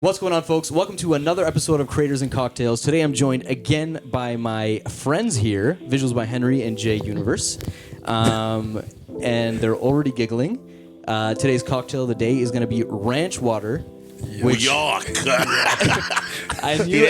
What's going on, folks? Welcome to another episode of Creators and Cocktails. Today I'm joined again by my friends here, Visuals by Henry and J Universe. And they're already giggling. Today's cocktail of the day is going to be ranch water. Which Yuck! I knew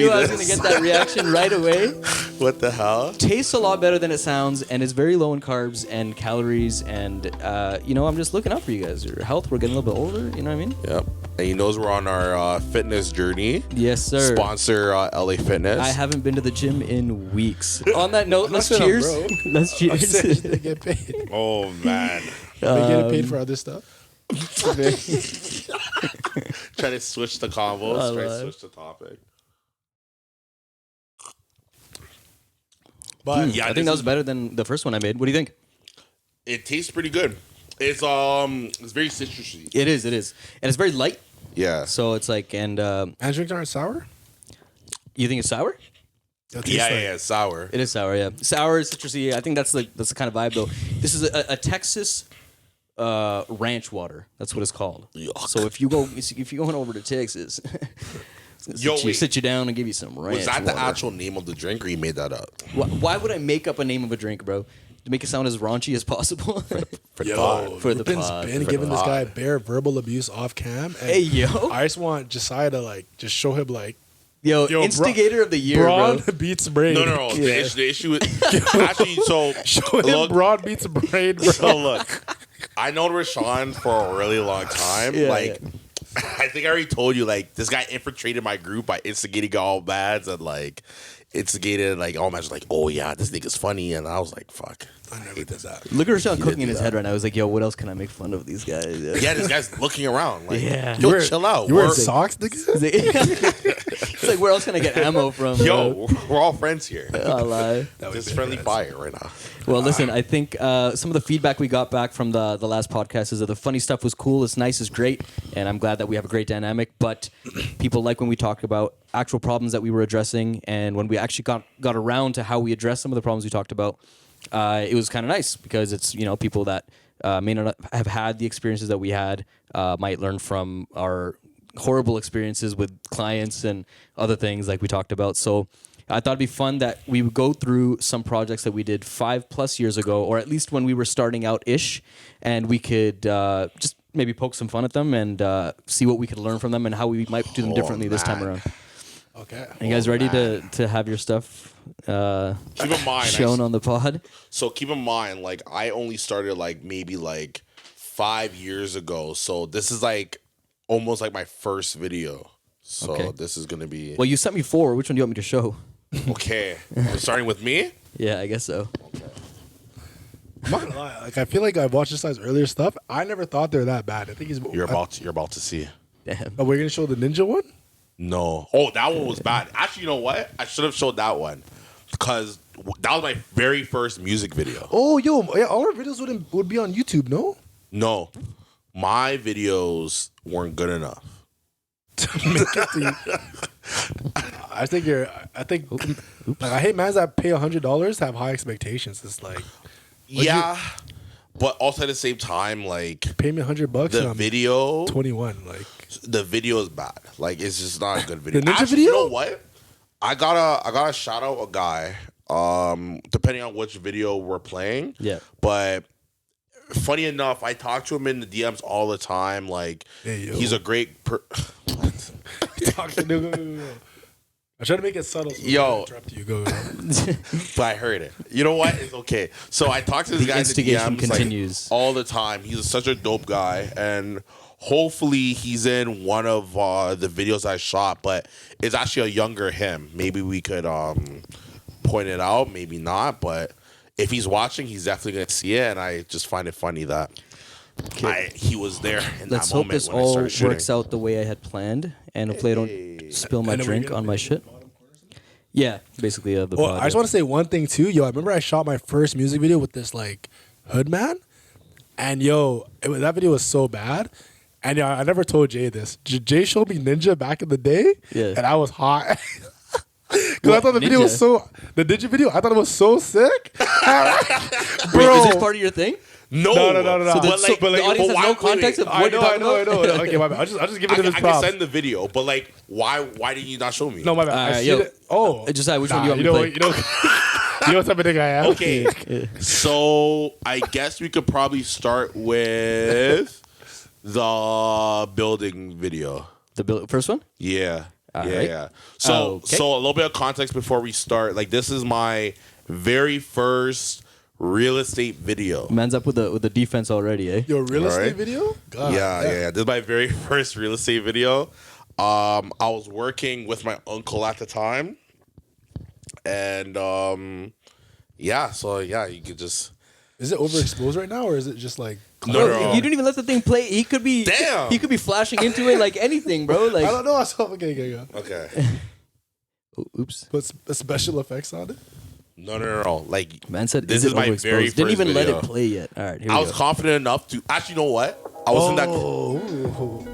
I was going to get that reaction right away. What the hell? Tastes a lot better than it sounds, and it's very low in carbs and calories. And I'm just looking out for you guys. Your health. We're getting a little bit older. You know what I mean? Yep. And he knows we're on our fitness journey. Yes, sir. Sponsor LA Fitness. I haven't been to the gym in weeks. On that note, let's cheers. Let's cheers. To get paid. Oh man. We getting paid for other stuff. Try to switch the combos. Try to switch the topic. But Yeah, I think that was better than the first one I made. What do you think? It tastes pretty good. It's very citrusy. It is, and it's very light. Yeah. So it's like, and drinks aren't sour? you think it's sour? Yeah, sour. It is sour, yeah. Sour, citrusy. I think that's the kind of vibe though. This is a Texas ranch water. That's what it's called. Yuck. So if you're going over to Texas, sit you down and give you some ranch. Was that water. the actual name of the drink, or you made that up? Why would I make up a name of a drink, bro? To make it sound as raunchy as possible. For the pod. For the Ruben's pod. been For giving the this guy pod. bare verbal abuse off cam. And Hey, yo. I just want Josiah to just show him Yo, Yo, instigator of the year, Braun bro. beats brain. No. Yeah. The issue is actually Show him look, Braun beats brain, bro. So look, I known Rashawn for a really long time. Yeah, I think I already told you, this guy infiltrated my group by instigating all bads and instigated all matches oh yeah, this nigga's funny, and I was like, fuck. I never did that. Look at Rashawn cooking in his head right now. I was like, yo, what else can I make fun of these guys? Yeah, this guy's looking around. Yeah. Yo, chill out. You wearing We're- socks, nigga? It's like, where else can I get ammo from? Yo, we're all friends here. I'll lie. This friendly fire right now. Well, listen, I think some of the feedback we got back from the last podcast is that the funny stuff was cool, it's nice, it's great, and I'm glad that we have a great dynamic, but people like when we talk about actual problems that we were addressing, and when we actually got around to how we addressed some of the problems we talked about, it was kind of nice because it's, people that may not have had the experiences that we had might learn from our horrible experiences with clients and other things like we talked about. So I thought it'd be fun that we would go through some projects that we did 5+ years ago, or at least when we were starting out-ish, and we could just maybe poke some fun at them and see what we could learn from them and how we might do them differently this time around. Okay. Are you guys ready to have your stuff Keep in mind, shown on the pod? So keep in mind, I only started maybe 5 years ago. So this is almost my first video. So Okay. this is gonna be Well, you sent me 4. Which one do you want me to show? okay. Starting with me. Yeah, I guess so. I'm not gonna lie. I feel like I've watched this guy's earlier stuff. I never thought they were that bad. I think he's. You're about to see. Damn. Oh, we're gonna show the ninja one. No. Oh, that one was bad. Actually, you know what? I should have showed that one because that was my very first music video. Oh, yo, yeah, all our videos would be on YouTube, no? No, my videos weren't good enough. I think I hate mans that pay $100 have high expectations. It's like Yeah, but also at the same time, pay me $100 the and I'm video, 21. the video is bad. It's just not a good video. The ninja Actually, video? You know what? I gotta shout out a guy. Depending on which video we're playing. Yeah. But funny enough, I talk to him in the DMs all the time. Hey, yo. He's a great. What? Go. I try to make it subtle. So Yo. I don't interrupt you. Go. But I heard it. You know what? It's okay. So I talk to this The guy in the instigation DMs continues. all the time. He's such a dope guy, and hopefully he's in one of the videos I shot. But it's actually a younger him. Maybe we could point it out. Maybe not. But if he's watching, he's definitely gonna see it. And I just find it funny that he was there in Let's that hope moment this when I all started shooting. works out the way I had planned, and hopefully I don't spill my And then we're drink gonna on be my in the shit. bottom corner or something? Yeah, basically the Well, pod. I just want to say one thing too, yo. I remember I shot my first music video with this hood man, and yo, that video was so bad. And yo, I never told Jay this. Jay showed me Ninja back in the day, Yeah. and I was hot. Because I thought the video was Ninja? the Ninja video. I thought it was so sick, Wait, bro. is this part of your thing? No, No. So But the audience has no context of what you're talking about. I know. Okay, my bad. I'll just give it to his I can props. send the video, but like, why did you not show me? No, my bad. I Alright, see yo. it. Oh, Just decide which one you want me you to know, play. you know, you know what type of nigga I am. Okay, so I guess we could probably start with the building video. The first one? Yeah. Alright. Yeah. So Okay. so a little bit of context before we start. Like, this is my very first real estate video. Man's up with the defense already, eh? Your real estate Alright. video? God, Yeah. This is my very first real estate video. I was working with my uncle at the time. And so you could just Is it overexposed right now, or is it just like? No. You didn't even let the thing play. He could be Damn. He could be flashing into it like anything, bro. Like, I don't know. I saw. Okay. Okay. Oops. Put special effects on it. No. Like, Man said, this is is it my overexposed? very Didn't first even let video. it play yet. All right, here we I go. was confident enough to actually, you know what? I wasn't that. Oh.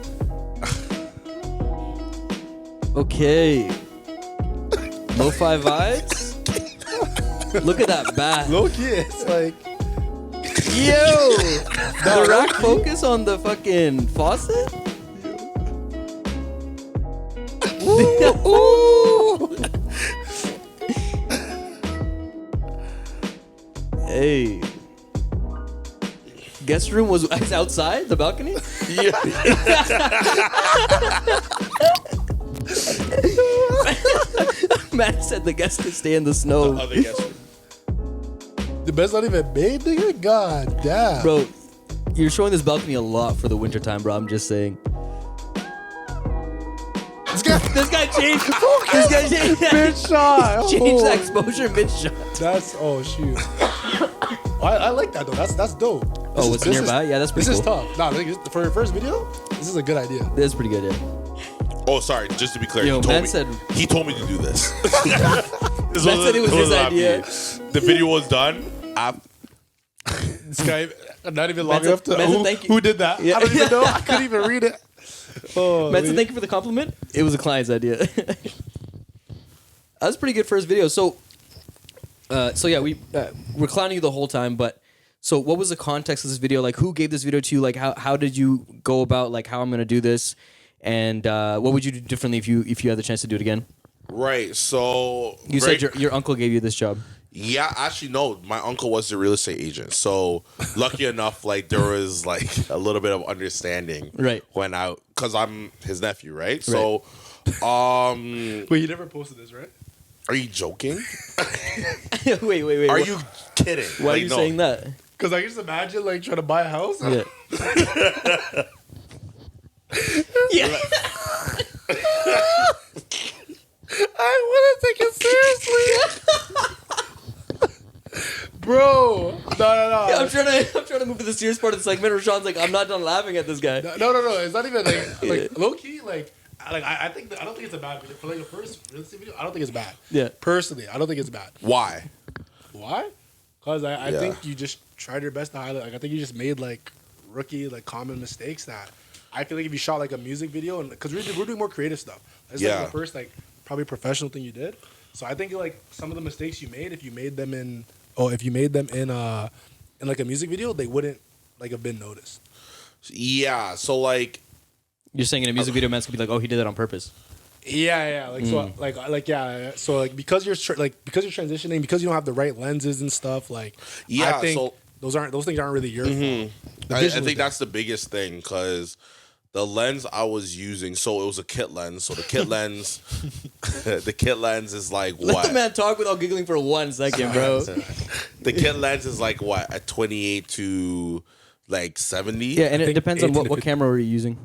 Okay. Lo-fi vibes. Look at that bat. Low key, it's like. Yo! The rack focus on the fucking faucet? Ooh. Hey. Guest room was outside the balcony? Yeah. Man said the guests could stay in the snow. Other guest room. The bed's not even made, nigga. God damn. Bro, you're showing this balcony a lot for the winter time, bro. I'm just saying. This guy. This guy changed. This guy changed. Mid shot. Changed the exposure mid shot. That's shoot. I like that though. That's dope. Oh, what's nearby? Yeah, that's pretty This is cool. tough. Nah, for your first video, this is a good idea. That's pretty good, yeah. Oh, sorry. Just to be clear, Yo, man said- he told me to do this. This Man said it was his not idea. me. The video was done. This guy, not even long Manson- enough to. Manson, thank you. Who did that? Yeah. I don't even know. I couldn't even read it. Oh, Manson, thank you for the compliment. It was a client's idea. That's a pretty good first video. So yeah, we're clowning you the whole time, but so what was the context of this video? Like, who gave this video to you? Like, how did you go about like how I'm gonna do this? And what would you do differently if you had the chance to do it again? Right. So You said your uncle gave you this job. Yeah, actually, no. My uncle was the real estate agent, so lucky enough, like there was like a little bit of understanding, Right. When because I'm his nephew, right? So, Wait, you never posted this, right? are you joking? wait. Are you kidding? Why are you saying that? Because I can just imagine like trying to buy a house. Yeah. Yeah. I wouldn't take it seriously. Bro. No. I'm trying to move to the serious part of the segment. Rashawn's like, I'm not done laughing at this guy. No. It's not even like low key. I think I don't think it's a bad video for like a first real estate video. I don't think it's bad. Yeah. Personally, I don't think it's bad. Why? Why? Because I Yeah. think you just tried your best to highlight. Like I think you just made like rookie like common mistakes that I feel like if you shot like a music video and because we're doing more creative stuff. That's Yeah. like the first like probably professional thing you did. So I think like some of the mistakes you made, if you made them in like a music video, they wouldn't like have been noticed. Yeah. So like, You're saying in a music video, man's gonna be like, oh, he did that on purpose. Yeah. Like so, like yeah. So like because you're transitioning, because you don't have the right lenses and stuff. Like Yeah, I think so- those things aren't really your fault. The I vision was think there. that's the biggest thing because the lens I was using, so it was a kit lens. So the kit lens, the kit lens is like Let what? the man talk without giggling for 1 second, bro. The kit lens is like what, at 28 to like 70. Yeah, and it think depends on 18 to what 50. camera were you using.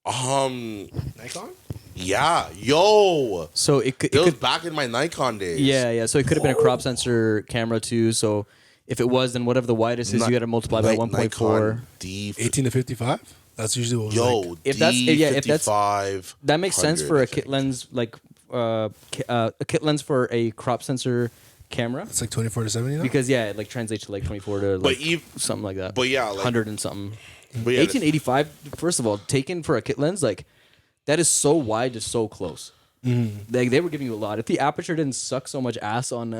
Nikon. Yeah, yo. So it It was could back in my Nikon days. yeah. So it could have been a crop sensor camera too. So if it was, then whatever the widest is, you got to multiply by 1.4. Nikon D. 18 to 55. That's usually what. Yo, Like. If that's- yeah, if that's- D55. That makes sense for a 100, I kit think. lens, like a kit lens for a crop sensor camera, It's like 24 to 70 now. because yeah, it like translates to like 24 to like something like that. but yeah, like- 100 and something. But yeah, 1885. First of all, taken for a kit lens, like that is so wide to so close. They were giving you a lot. If the aperture didn't suck so much ass on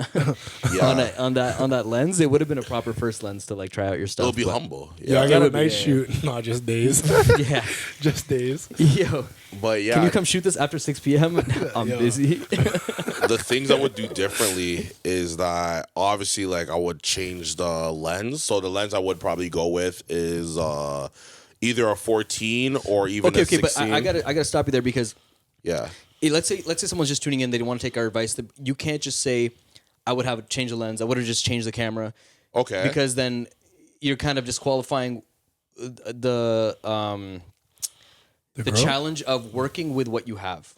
Yeah. on that lens, it would have been a proper first lens to like try out your stuff. It'll be but- humble. Yeah, I Yeah. got a would be- nice yeah. shoot. Not just days. Yeah. Just days. Yo, But yeah, can you come shoot this after 6 p.m.? I'm Yo. busy. the things I would do differently is that obviously like I would change the lens. So the lens I would probably go with is either a 14 or even okay, a 16. but I gotta stop you there because yeah. let's say someone's just tuning in, they don't want to take our advice. You can't just say, I would have changed the lens. I would have just changed the camera. Okay. Because then you're kind of disqualifying the girl? challenge of working with what you have.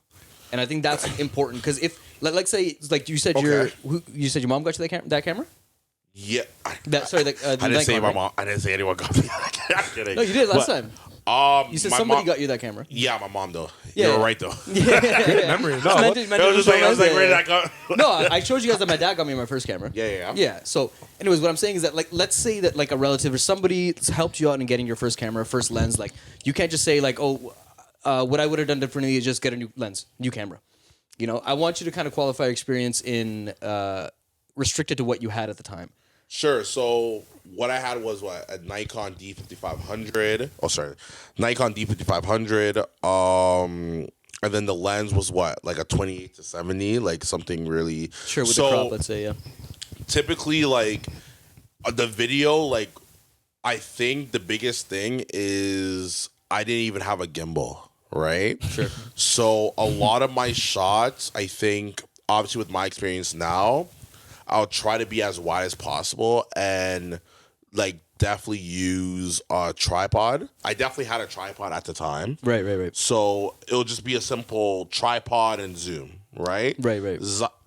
And I think that's important because if like say like you said Okay. you said your mom got you that camera? Yeah. I didn't say my mom. I didn't say anyone got me. I'm kidding. No, you did last But, time. Um, You said my somebody mom- got you that camera. Yeah, my mom though. Yeah. You're right though. Memory. No. Meant to- meant I to was just be like, I was like, yeah, where did yeah. that go? No, I showed you guys that my dad got me my first camera. Yeah. Yeah. So, anyways, what I'm saying is that, like, let's say that like a relative or somebody helped you out in getting your first camera, first lens. Like, you can't just say like, oh, what I would have done differently is just get a new lens, new camera. You know, I want you to kind of qualify your experience in restricted to what you had at the time. Sure. So what I had was a Nikon D5500. Oh, sorry, Nikon D5500. And then the lens was what, like a 28 to 70, like something really. Sure, with so the crop, let's say, yeah. typically, like the video, like I think the biggest thing is I didn't even have a gimbal, right? Sure. So a lot of my shots, I think, obviously with my experience now, I'll try to be as wide as possible and like definitely use a tripod. I definitely had a tripod at the time. Right. So it'll just be a simple tripod and zoom, right? Right.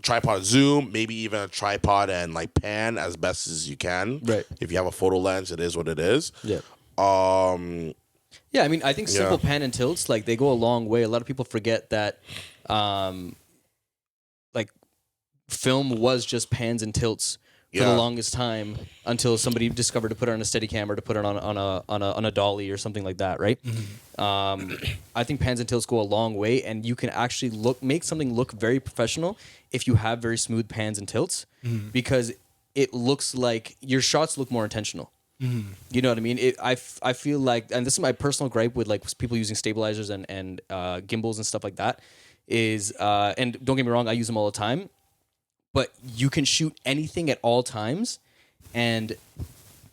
Tripod, zoom, maybe even a tripod and like pan as best as you can. Right. If you have a photo lens, it is what it is. Yeah. Um, Yeah, I mean, I think simple Yeah. pan and tilts, like, they go a long way. A lot of people forget that, like, film was just pans and tilts for the Yeah. longest time until somebody discovered to put it on a steady camera, to put it on a dolly or something like that, right? I think pans and tilts go a long way, and you can actually make something look very professional if you have very smooth pans and tilts, because it looks like your shots look more intentional. You know what I mean? I feel like, and this is my personal gripe with like people using stabilizers and gimbals and stuff like that, is and don't get me wrong, I use them all the time, but you can shoot anything at all times, and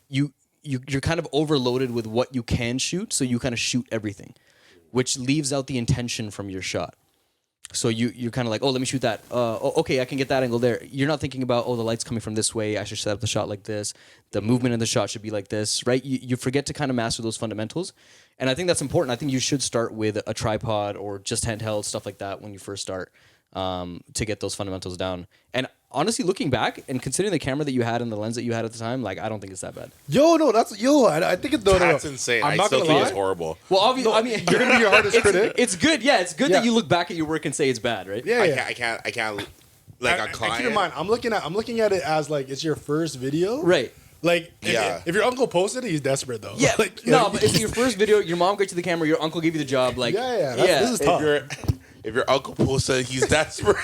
you're kind of overloaded with what you can shoot, so you kind of shoot everything, which leaves out the intention from your shot. So you're kind of like, oh, let me shoot that. Okay, I can get that angle there. You're not thinking about, oh, the light's coming from this way. I should set up the shot like this. The movement in the shot should be like this, right? You forget to kind of master those fundamentals. And I think that's important. I think you should start with a tripod or just handheld, stuff like that when you first start, to get those fundamentals down. And honestly, looking back and considering the camera that you had and the lens that you had at the time, like, I don't think it's that bad. I think it's that's insane. I'm I not still gonna think lie. it's horrible. Well, obviously, I mean, You're gonna be your hardest critic. It's good. Yeah, it's good that Yeah. you look back at your work and say it's bad, right? Yeah, yeah. I can't. Like a And client. keep in mind, I'm looking at it as like it's your first video, Right. Like, Yeah. if your uncle posted it, he's desperate though. Yeah, like, no, but it's your first video. Your mom got you the camera. Your uncle gave you the job. Like, Yeah, this is tough. If your uncle posted, he's desperate.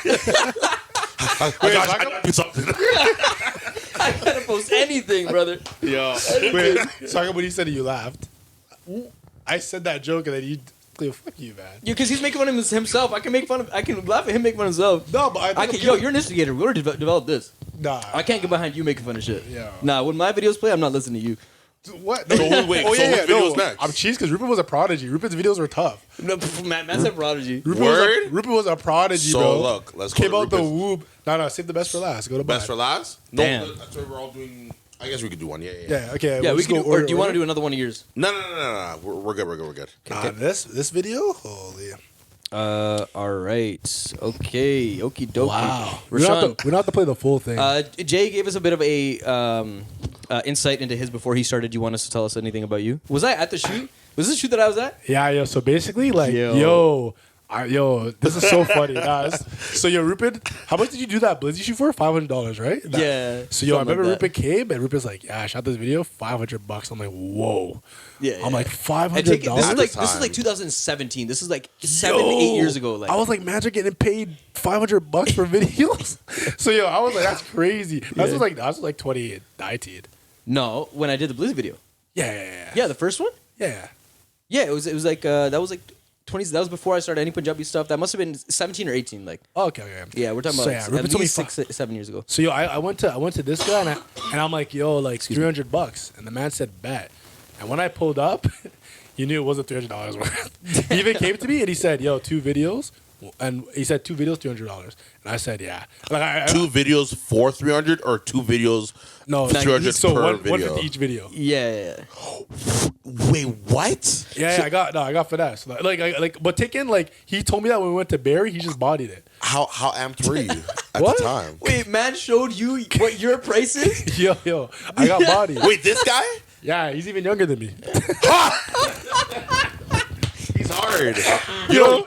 I Wait, gotta do something. I gotta post anything, brother. Yo. Wait, talking when he said it, you laughed. I said that joke and then you, fuck you, man. Because he's making fun of himself. I can laugh at him making fun of himself. No, but I think you're an instigator. We're gonna develop this. Nah. I can't get behind you making fun of shit. Yeah. Nah, when my videos play, I'm not listening to you. What? So whose video's next? I'm cheese because Rupert was a prodigy. Rupert's videos were tough. No, Matt's a prodigy. Rupert was a prodigy, So, bro. look, let's go Came to out the Rupert's. whoop. No, save the best for last. Go to Best bed. for last? Damn. No, that's what we're all doing. I guess we could do one. Yeah. Yeah, okay. Yeah, we'll we just can. go Or do you want to order. do another one of yours? No. We're good. We're good. This video? Holy. All right. Okay. Okie dokie. Wow. We don't Rashawn. have to play the full thing. Jay gave us a bit of a insight into his before he started. Do you want us to tell us anything about you? Was I at the shoot? Was this the shoot that I was at? Yeah, so basically, like, Yo. yo, Yo, this is so funny. So yo, Rupert, how much did you do that Blizzy shoot for? $500, right? Yeah. So yo, I something remember like that. Rupert came and Rupert's like, yeah, I shot this video, $500. I'm like, whoa. Yeah. I'm like, $500. And take it, this is At like the this is like time. 2017. This is like 7-8 years ago. Like I was like, man, you're getting paid $500 for videos. So yo, I was like, that's crazy. That was like 2019. no, when I did the Blizz video. Yeah. Yeah, the first one. Yeah. Yeah, it was like that was like 20. That was before I started any Punjabi stuff. That must have been 17 or 18. Like Oh, okay. yeah, we're talking So, about yeah, at Rupert told me least 6-7 years ago. So yo, I went to this guy and I'm like, yo, like $300, and the man said bet. And when I pulled up, he knew it wasn't $300 worth. He even came to me and he said, yo, 2 videos, and he said 2 videos, $200, and I said, yeah. Like 2 videos for 300 or 2 videos no, 300 so per one video. for each video. Yeah. Wait, what? Yeah, I got finesse. But taking like he told me that when we went to Barry, he just bodied it. How amped were you at What? the time? Wait, man showed you what your price is? Yo, I got bodied. Wait, this guy? Yeah, he's even younger than me. He's hard. Yo,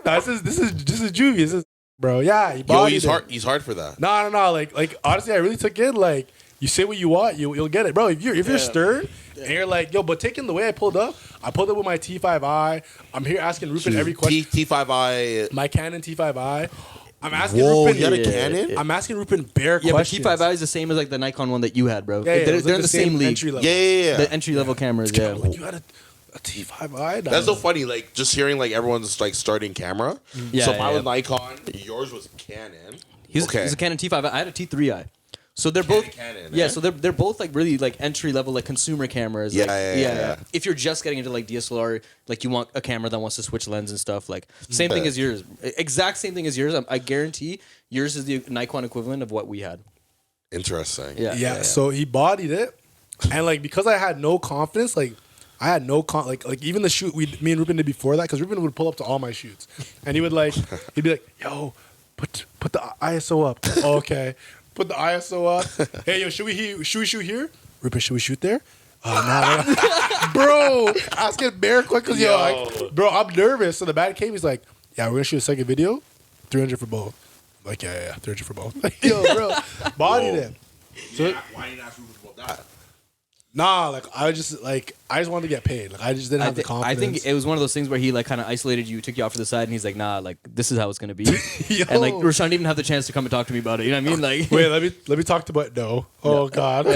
no, this is juvie. This is bro. Yeah, he Yo, bodied he's it. hard. He's hard for that. No. Like honestly, I really took in like you say what you want, you'll get it, bro. If you're stern and you're like, yo, but taking the way I pulled up with my T5i. I'm here asking Rupert every question. T5i. My Canon T5i. I'm asking Whoa, Rupert. you had a Yeah. Canon? I'm asking Rupert bare Yeah, but questions. T5i is the same as like the Nikon one that you had, bro. Yeah, Like, it they're was, they're like, in the same league. entry level. Yeah. The entry level cameras, yeah. I'm like, you had a T5i. That's so funny. Like just hearing like everyone's like starting camera. Yeah, so yeah, mine was yeah. Nikon. Yours was Canon. He's a Canon T5i. I had a T3i. So they're both Canon, yeah. eh? So they're both like really like entry level like consumer cameras. Yeah, like, yeah. If you're just getting into like DSLR, like you want a camera that wants to switch lens and stuff. Like same thing as yours. Exact same thing as yours. I guarantee yours is the Nikon equivalent of what we had. Interesting. Yeah. So he bodied it, and like because I had no confidence, like I had no like even the shoot me and Ruben did before that, because Ruben would pull up to all my shoots, and he'd be like, yo, put the ISO up. Oh, okay, put the ISO up. Hey, yo, should we shoot here? Ruben, should we shoot there? No. Bro, asking bare questions. Yo, like, bro, I'm nervous. So the man came. He's like, yeah, we're gonna shoot a second video, 300 for both. I'm like, yeah, 300 for both. Yo, bro, bodied him. So, Why didn't you ask Rufus about that? nah, like I just wanted to get paid. Like I just didn't have the I confidence. think it was one of those things where he like kind of isolated you, took you off to the side, and he's like, "Nah, like this is how it's gonna be." Yo. And like Rashawn didn't even have the chance to come and talk to me about it. You know what I mean? Like, Wait, let me talk to what? No. Oh God.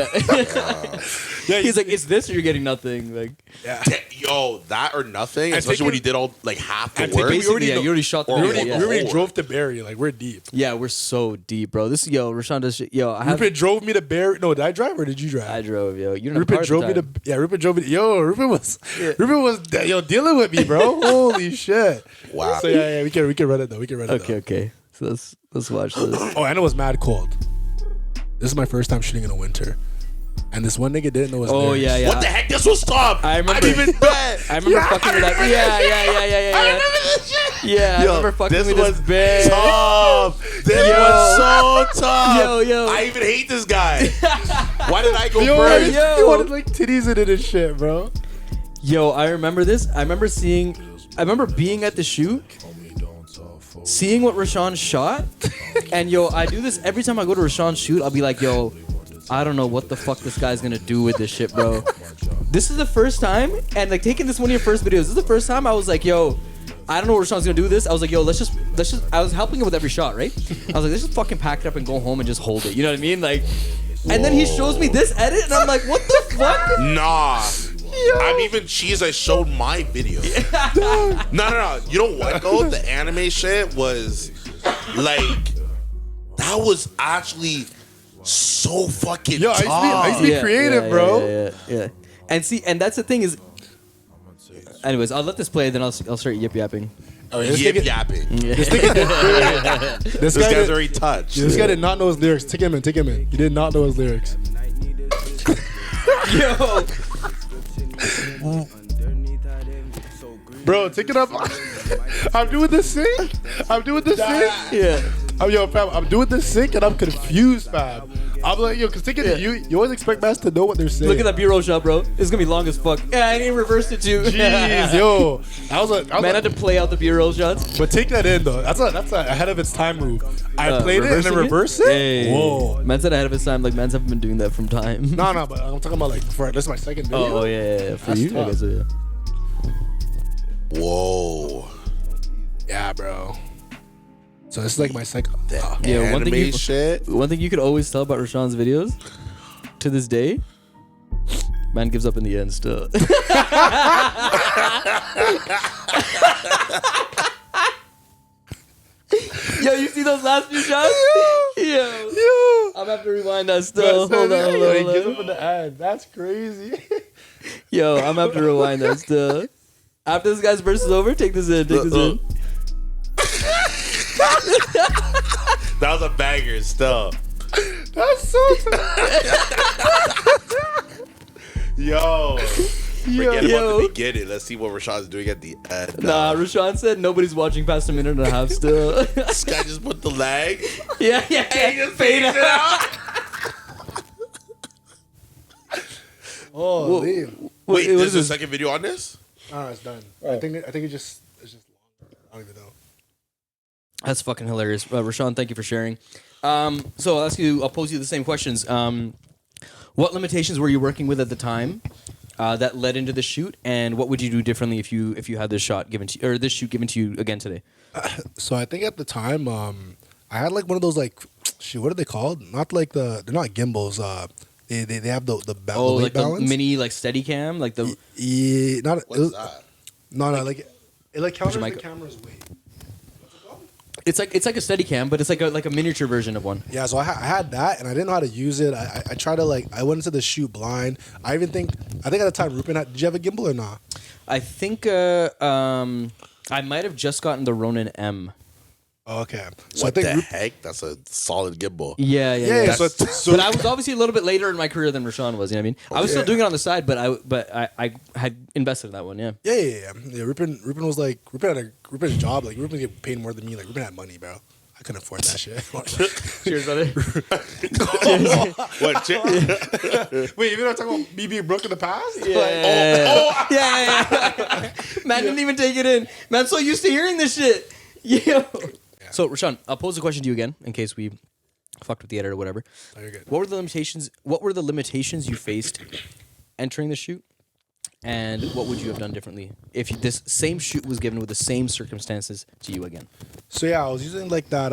Yeah, he's like, "It's this, or you're getting nothing." Like, yeah. Yo, that or nothing. And especially when taking- you did all like half the and work. taking- basically, already you already shot the or We video. already, Yeah. we already Forward. drove to Barry. Like we're deep. Yeah, we're so deep, bro. This Rashawn does shit. Yo, I have. Rupert drove me to Barry. No, did I drive or did you drive? I drove, yo. You didn't Rupert drove me to. Yeah, Rupert drove me. Yo, Rupert was dealing with me, bro. Holy shit. Wow. So yeah, we can run it though. We can run it. Okay. So let's watch this. Oh, and it was mad cold. This is my first time shooting in the winter, and this one nigga didn't know his Oh lyrics. yeah. What the heck? This was tough. I remember. I didn't even bet. I remember fucking with that. Yeah. I remember this shit. Yeah, I remember fucking this with was this bit. tough. This Yo. was so tough. Yo. I even hate this guy. Why did I go Yo, first? yo. he wanted like titties in it and shit, bro. Yo, I remember this. I remember being at the shoot, seeing what Rashawn shot, and yo, I do this every time I go to Rashawn's shoot. I'll be like, yo, I don't know what the fuck this guy's gonna do with this shit, bro. This is the first time, and like taking this one of your first videos. This is the first time I was like, yo, I don't know what Rashawn's gonna do with this. I was like, yo, let's just. I was helping him with every shot, right? I was like, let's just fucking pack it up and go home and just hold it. You know what I mean? Like, and then he shows me this edit, and I'm like, what the fuck? Nah. I'm even cheese. I showed my video. No. You know what though? The anime shit was like that was actually so fucking Yo, I used to be creative, bro. Yeah. And see, and that's the thing is. Anyways, I'll let this play, then I'll start yip yapping. Yip yapping. This This guy guy's did, already touched. this guy did not know his lyrics. Take him in. He did not know his lyrics. Yo. Bro, take it up. I'm doing the sync. Yeah. Yo, fam, I'm doing the sync and I'm confused, fam. I'm like, yo, because you always expect mans to know what they're saying. Look at that B-roll shot, bro. It's gonna be long as fuck. Yeah, I didn't reverse it too. Jeez, yo. Man had to play out the B-roll shots. But take that in though. That's a ahead of its time move. I played it and then reversed it. Hey. Whoa. Man said ahead of his time. Like, man's haven't been doing that from time. No, but I'm talking about like before. This is my second video. Oh, yeah. For That's you, tough. I guess so, yeah. Whoa. Yeah, bro. So this is like my second. Yeah, Anime shit. One thing you could always tell about Rashawn's videos, to this day, man gives up in the end still. Yo, you see those last few shots? Yo. I'm gonna have to rewind that still. Hold on. He gives up in the end. That's crazy. Yo, I'm gonna have to rewind that still. After this guy's verse is over, take this in. That was a banger still. That's so. Yo. Forget about Yo. the beginning. Let's see what Rashad's doing at the end. Nah, Rashawn said nobody's watching past a minute and a half still. This guy just put the lag. yeah. Fade out. Oh, damn. Wait, What there's is a this? second video on this? No, it's done. I think it's just longer. I don't even know. That's fucking hilarious. Rashawn, thank you for sharing. So I'll pose you the same questions. What limitations were you working with at the time that led into the shoot, and what would you do differently if you had this shot given to you, or this shoot given to you again today? So I think at the time, I had like one of those like, shoot, what are they called? Not like they're not gimbals. They have the weight Like balance. the mini like Steadicam, like the Yeah, not it What's was, that? no, like it like counters the mic- camera's weight. it's like a Steadicam, but it's like a miniature version of one. Yeah, so I had that, and I didn't know how to use it. I tried to I went into the shoot blind. I think at the time, Rupen, did you have a gimbal or not? I think I might have just gotten the Ronin M. Oh, okay, so What I think the heck? That's a solid gimbal. Yeah. yeah. So But I was obviously a little bit later in my career than Rashawn was. You know what I mean? I was still doing it on the side, but I had invested in that one. Yeah. yeah. Rupen was like Rupen's job. Like Rupen get paid more than me. Like Rupen had money, bro. I couldn't afford that shit. Cheers, brother. What? Wait, you know talking about me being broke in the past? Yeah. Yeah. Man didn't even take it in. Man's so used to hearing this shit. Yeah. So Rashawn, I'll pose a question to you again in case we fucked with the edit or whatever. Oh, you're good. What were the limitations you faced entering the shoot? And what would you have done differently if this same shoot was given with the same circumstances to you again? So yeah, I was using like that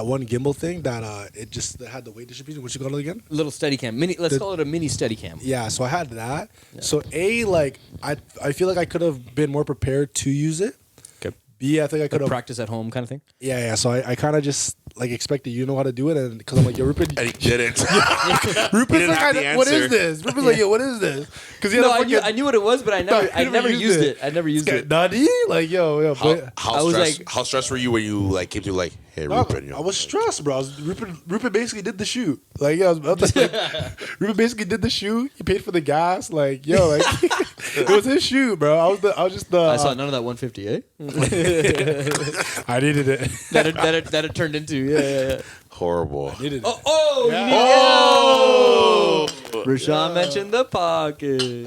one gimbal thing that it just had the weight distribution. What you call it again? Little Steadicam, mini. Let's call it a mini Steadicam. Yeah, so I had that. Yeah. So I feel like I could have been more prepared to use it. Okay. B, I think I could have practice at home kind of thing. Yeah. So I kind of just like expected you know how to do it, and because I'm like, yo, Rupen. And he didn't. Rupen's like, what is this? Rupen's like, yo, what is this? Because I knew what it was, but I never used it. I never used it. Nutty? Like, yo. How stressed were you when you like came to like, hey, Rupen? Yo, I was stressed, bro. Rupen basically did the shoot. Like, yeah, Rupen basically did the shoot. He paid for the gas. Like, yo, like it was his shoot, bro. I was just the. I saw none of that 150, eh? I needed it. that it turned into, yeah. horrible. Needed it. Rashawn mentioned the pocket.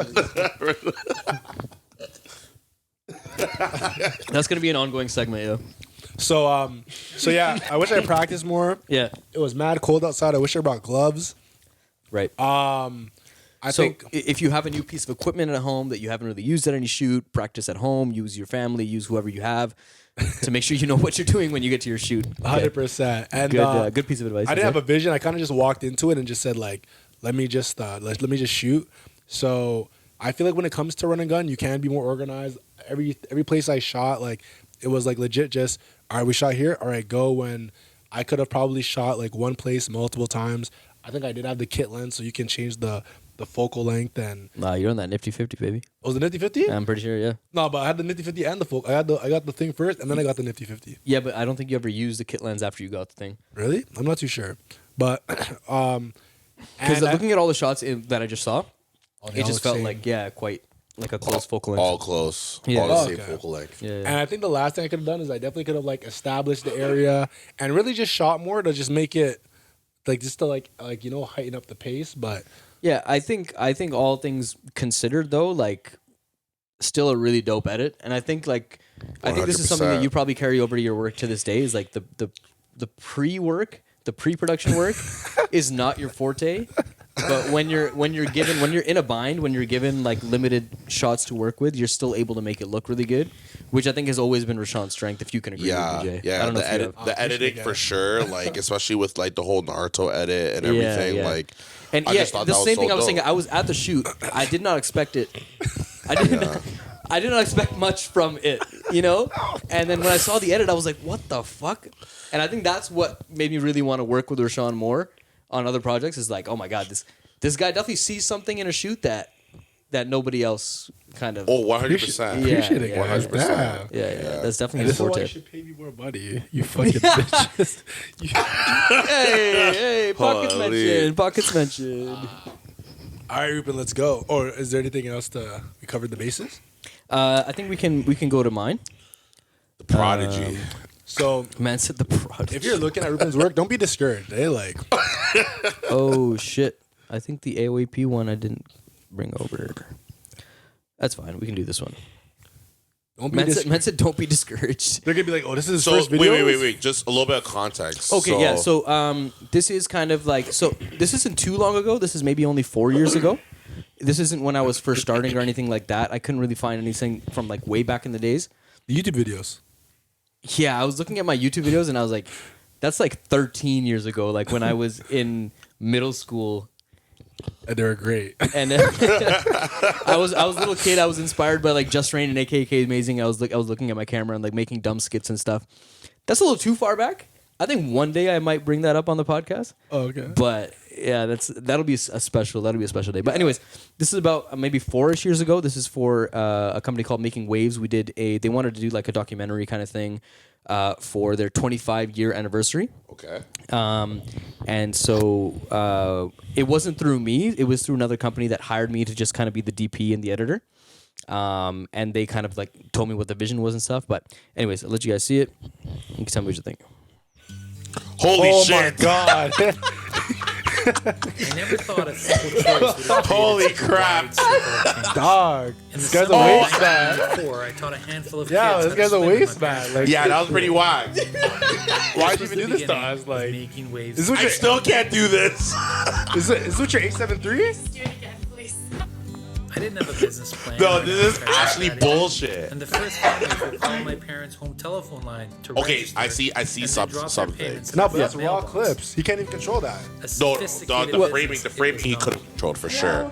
That's gonna be an ongoing segment, yo. So yeah, I wish I practiced more. Yeah. It was mad cold outside. I wish I brought gloves. Right. I think if you have a new piece of equipment at home that you haven't really used at any shoot, practice at home, use your family, use whoever you have to make sure you know what you're doing when you get to your shoot. 100%. And Good piece of advice. I didn't have a vision. I kind of just walked into it and just said like, let me just shoot. So I feel like when it comes to run and gun, you can be more organized. Every place I shot, like it was like legit just, all right, we shot here. All right, go. When I could have probably shot like one place multiple times. I think I did have the kit lens, so you can change the focal length and. Nah, you're on that nifty 50, baby. Was the nifty 50? I'm pretty sure, yeah. No, but I had the nifty 50 and the focal. I got the thing first, and then I got the nifty 50. Yeah, but I don't think you ever used the kit lens after you got the thing. Really? I'm not too sure, but Because looking at all the shots that I just saw, it just felt same. like quite like a close focal length. All close. Yeah. All the Oh, same okay. focal length. Yeah. And I think the last thing I could have done is I definitely could have like established the area and really just shot more to just make it like just to like heighten up the pace. But Yeah, I think all things considered though, like still a really dope edit. And I think this is something that 100%. you probably carry over to your work to this day is like the pre-work, the pre-production work is not your forte. But when you're in a bind, when you're given like limited shots to work with, you're still able to make it look really good, which I think has always been Rashawn's strength. If you can agree Yeah, with me, Jay. yeah. I don't know The, if you have. the editing for sure, like especially with like the whole Naruto edit and everything. yeah. Like, And I yeah, just thought the that was same so thing I was dope. saying. I was at the shoot. I did not expect it. I did not expect much from it, you know? And then when I saw the edit, I was like, what the fuck? And I think that's what made me really want to work with Rashawn more on other projects is like, oh my God, this guy definitely sees something in a shoot that nobody else kind of... Oh, 100%. Yeah, appreciate it, yeah. guys. 100%. Yeah. That's definitely And his this is why you forte. should pay me more money. You fucking bitches. Hey, pockets Holy. mentioned. Pockets mentioned. All right, Ruben, let's go. Or is there anything else we covered the bases? I think we can go to mine. The Prodigy. So Man said the product. if you're looking at Ruben's work, don't be discouraged. Like Oh shit! I think the AOAP one I didn't bring over. That's fine. We can do this one. don't be Man discouraged. said, "Don't be discouraged." They're gonna be like, oh, this is his So first video. wait. Just a little bit of context. Okay, yeah. So this is kind of like this isn't too long ago. This is maybe only 4 years ago. This isn't when I was first starting or anything like that. I couldn't really find anything from like way back in the days. The YouTube videos. Yeah, I was looking at my YouTube videos and I was like, that's like 13 years ago. Like when I was in middle school. And they were great. And I was a little kid. I was inspired by like Just Rain and AKK Amazing. I was looking at my camera and like making dumb skits and stuff. That's a little too far back. I think one day I might bring that up on the podcast. Oh, okay. But yeah, that'll be a special day. But anyways, this is about maybe 4-ish years ago. This is for a company called Making Waves. They wanted to do like a documentary kind of thing for their 25-year anniversary. Okay. And so it wasn't through me. It was through another company that hired me to just kind of be the DP and the editor. And they kind of like told me what the vision was and stuff. But anyways, I'll let you guys see it. You can tell me what you think. Holy Oh shit. my god. I never thought a simple choice would have Holy created crap. such wide circle Dog. change. In This the guy's a summer of waste man. 1994, I taught a handful of Yeah, kids this how to guy's a swim in waste my man. parents' Like, Yeah, that was pretty whack. why'd This you was even the do this to beginning us? of Like, making waves. is this what I your, still can't do this. is this what your 873? I didn't have a business plan. No, or this is an entrepreneur actually strategy. bullshit. And the first families would call my parents' home telephone line to Okay, register, I see and then some- drop their something. payments No, into but that's their raw mailbox. clips. He can't even control that. A No, sophisticated the framing business, it he was could not. have controlled for sure.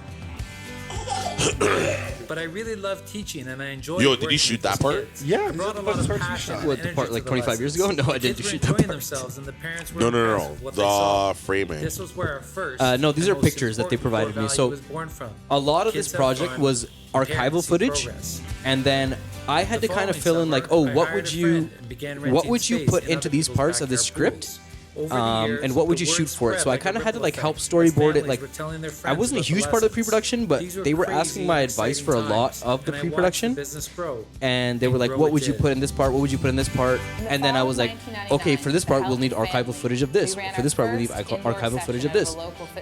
But I really loved teaching, and I enjoyed. Yo, did you working shoot with that these part? kids. Yeah, I these brought are a the lot first of parts you passion. shot. and What, the energy part to like the 25 years ago? lessons. No, I didn't Kids were shoot that enjoying part. themselves, and the parents were No. impressed with what they The saw. framing. This was where our first. No, these and are most pictures that they important provided core me. value So, was born from. A lot of Kids this have project fun, was archival parents see footage, progress. and then I had The to kind of following fill in like, summer, oh, I what hired would a you, friend and began what renting would you space put in into other these people's parts of the backyard script? pools. Over the years, And what would the you word shoot for it? spread So I like a kind of had to ripple like effect help as storyboard it. families Like were telling their I friends wasn't a about the huge part of the lessons. pre-production, but These they were crazy asking my and advice for a exciting lot times, of the and I watched pre-production. business grow And they were like, grow what it would you did. put in this part? What would you put in this part? In the And then I fall was of like, okay, for this part, we'll need archival footage of this. For this part, we need archival footage of this.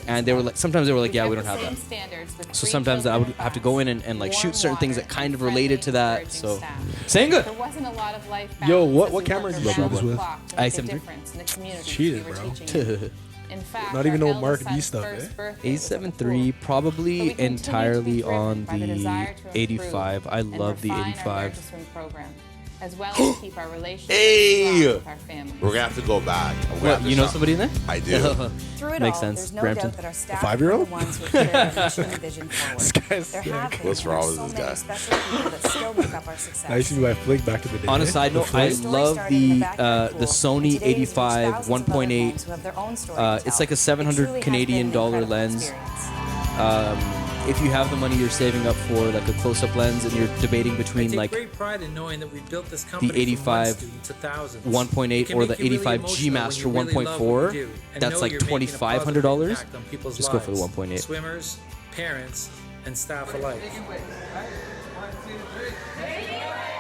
And they were like, sometimes they were like, yeah, we don't have that. So sometimes I would have to go in and like shoot certain things that kind of related to that. So, saying good. There wasn't a lot of life Yo, balance what as we camera worked did you shoot around this the with? clock to make a i7 III. difference in the communities Cheated, we were bro. teaching. In fact, Not even our no Mark eldest D son's stuff, first eh? birthday was at the A7 III, pool. But we probably continue to be entirely driven on by the the desire to improve 85. I and love the refine our 85. Learn to Swim program, as well as keep our relationship Hey! strong with our families. We're gonna have to go back. We're gonna What, have to you know shop. somebody in there? I do. Through it Makes all, sense. there's no Brampton. doubt that our staff 5-year-old? are the ones who carry our mission and vision forward. This guy's There sick. have been What's and wrong are with so this many guy? special people that still make up our success. I used to be my flick back in the day. On a side The note, I flick. love the backyard pool, Sony and today he's reached 85 thousands of other 1.8. homes who have their own story to It's tell. like a It 700 truly has Canadian been an dollar incredible lens. experience. If you have the money you're saving up for like a close-up lens and you're debating I between take like great pride in knowing that we built this company the from one 85 student to thousands. 1.8 It can or make the you really 85 G emotional when Master you really love what you 1.4, do and that's know like you're making a positive $2,500. impact on people's Just go for the lives. 1.8. Swimmers, parents, and staff alike.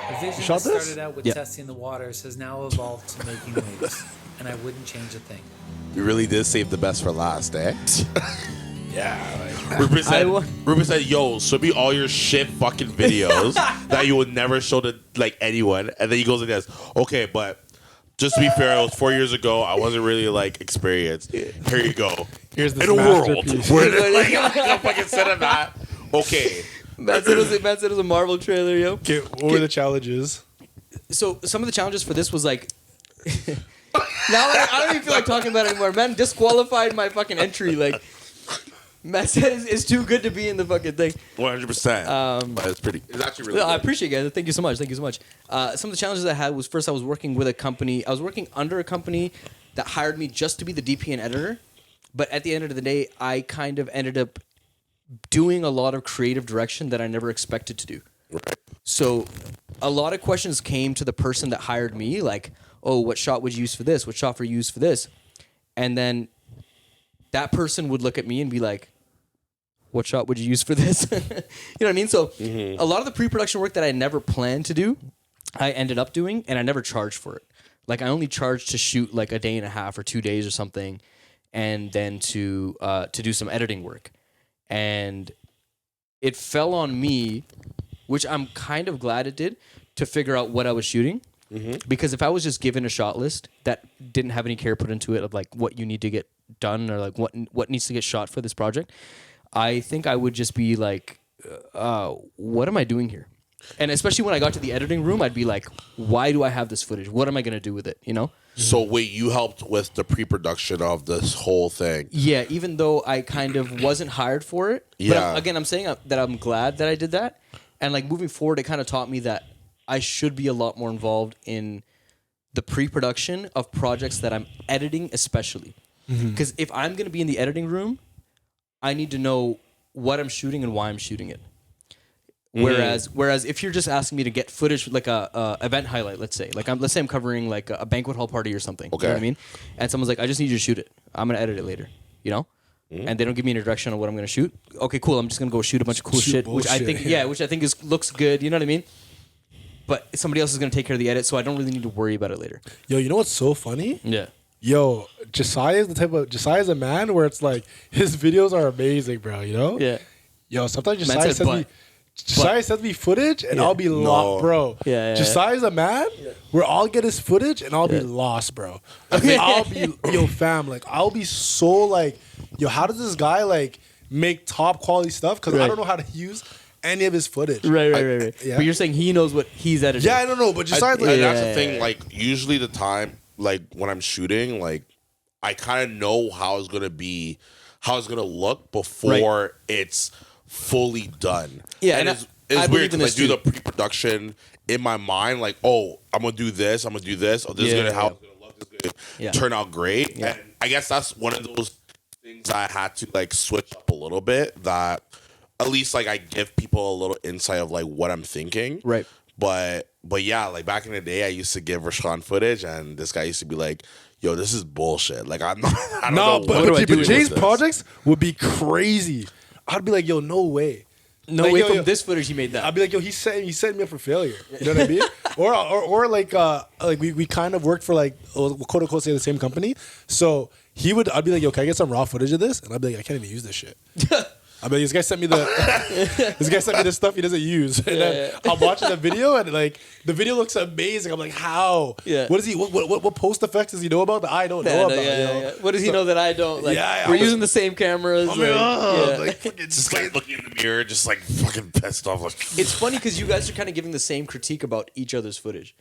A vision shot that this? started out with Yeah. testing the waters has now evolved to making waves, and I wouldn't change a thing. We really did save the best for last, eh? Yeah. Ruben said, "Yo, show me all your shit fucking videos that you would never show to like anyone." And then he goes and says, "Okay, but just to be fair, it was 4 years ago. I wasn't really like experienced. Here you go. Here's this In a world masterpiece. where like, I fucking said that. Okay, Matt said it was a Marvel trailer, yo. Okay, what were the challenges? So some of the challenges for this was like. Now I don't even feel like talking about it anymore. Man disqualified my fucking entry. Like, Matt said it's too good to be in the fucking thing. 100%. But it's pretty. It's actually really. No, I good. appreciate it, guys. Thank you so much. Thank you so much. Some of the challenges I had was first I was working with a company. I was working under a company that hired me just to be the DP and editor. But at the end of the day, I kind of ended up doing a lot of creative direction that I never expected to do. Right. So a lot of questions came to the person that hired me, like, oh, what shot would you use for this? What shot for you use for this? And then that person would look at me and be like, what shot would you use for this? You know what I mean? So a lot of the pre-production work that I never planned to do, I ended up doing, and I never charged for it. Like, I only charged to shoot like a day and a half or 2 days or something, and then to do some editing work. And it fell on me, which I'm kind of glad it did, to figure out what I was shooting. Because if I was just given a shot list that didn't have any care put into it of like what you need to get done or like what needs to get shot for this project, I think I would just be like, what am I doing here? And especially when I got to the editing room, I'd be like, why do I have this footage? What am I going to do with it? You know? So wait, you helped with the pre-production of this whole thing. Yeah, even though I kind of wasn't hired for it. Yeah. But again, I'm saying that I'm glad that I did that. And like moving forward, it kind of taught me that I should be a lot more involved in the pre-production of projects that I'm editing, especially. Because if I'm going to be in the editing room, I need to know what I'm shooting and why I'm shooting it. Whereas if you're just asking me to get footage, like a event highlight, let's say, let's say I'm covering like a banquet hall party or something. Okay. You know what I mean? And someone's like, I just need you to shoot it. I'm going to edit it later. You know? And they don't give me any direction on what I'm going to shoot. Okay, cool. I'm just going to go shoot a bunch of cool Shoot shit, which I think, bullshit, yeah. which I think looks good. You know what I mean? But somebody else is going to take care of the edit, so I don't really need to worry about it later. Yo, you know what's so funny? Yeah. Yo, Josiah's a man where it's like his videos are amazing, bro. You know? Yeah. Yo, sometimes Man Josiah said sends me footage and Yeah. I'll be lost, bro. Yeah. Josiah's a man where I'll get his footage and I'll be lost, bro. I'll be fam, like I'll be so like, yo, how does this guy like make top quality stuff? Because I Right. don't know how to use any of his footage. Right. Yeah. But you're saying he knows what he's editing. Yeah, I don't know, but Josiah, And that's the thing. Like usually the time, like when I'm shooting, like I kind of know how it's gonna be, how it's gonna look before it's fully done. Yeah, and and it's I weird believe in because I this do too. the pre-production in my mind. Like, oh, I'm gonna do this. I'm gonna do this. Oh, this is gonna how it's gonna look. This is gonna turn out great. Yeah. And I guess that's one of those things I had to like switch up a little bit. That at least like I give people a little insight of like what I'm thinking. Right. But yeah, like back in the day, I used to give Rashawn footage, and this guy used to be like, "Yo, this is bullshit." Like I don't know. but, what do I do but Jay's with this. projects would be crazy. I'd be like, yo, no way. No Like, way yo, from yo. this footage he made that. I'd be like, yo, he set me up for failure. You know what I mean? or like we kind of worked for like quote unquote say the same company. So I'd be like, yo, can I get some raw footage of this? And I'd be like, I can't even use this shit. I'd be like, this guy sent me this stuff he doesn't use. And then I'm watching the video and like the video looks amazing. I'm like, how? Yeah. What is he? What post effects does he know about that I don't know about? You know? What does he know that I don't? Like, Yeah, I we're was- using the same cameras. I'm like, like, oh, yeah. like fucking Just like looking in the mirror, just like fucking pissed off. Like, It's funny because you guys are kind of giving the same critique about each other's footage.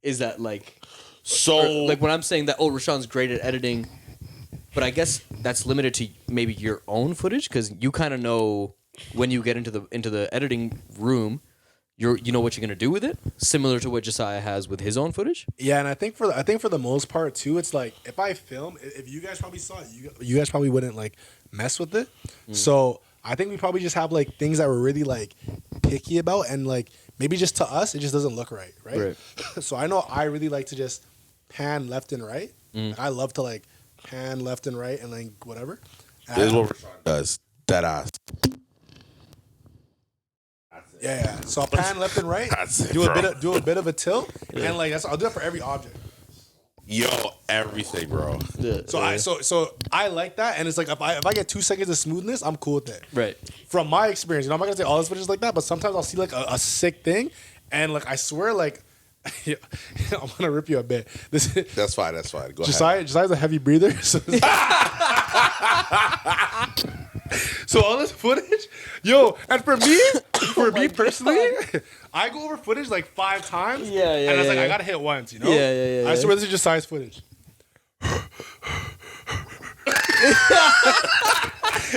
Is that like, so like when I'm saying that, oh, Rashawn's great at editing, but I guess that's limited to maybe your own footage because you kind of know when you get into the editing room, you know what you're gonna do with it, similar to what Josiah has with his own footage. Yeah, and I think for the most part too, it's like if I film, if you guys probably saw it, you guys probably wouldn't like mess with it. So I think we probably just have like things that we're really like picky about, and like maybe just to us it just doesn't look right. So I know I really like to just pan left and right. Like, I love to like pan left and right and like whatever. this is what Rashawn does. Dead ass. Yeah. So I'll pan left and right. That's it, do bro. a bit of a tilt, and like I'll do that for every object. Yo, everything, bro. So I like that, and it's like if I get 2 seconds of smoothness, I'm cool with it. Right. From my experience, I'm not gonna say all this footage is like that, but sometimes I'll see like a sick thing, and like I swear, like I'm gonna rip you a bit. That's fine. Go ahead. Josiah's a heavy breather. So all this footage, yo, and for me personally, I go over footage like 5 times. Yeah, And I was like, yeah. I gotta hit once, you know? Yeah. I swear this is just size footage.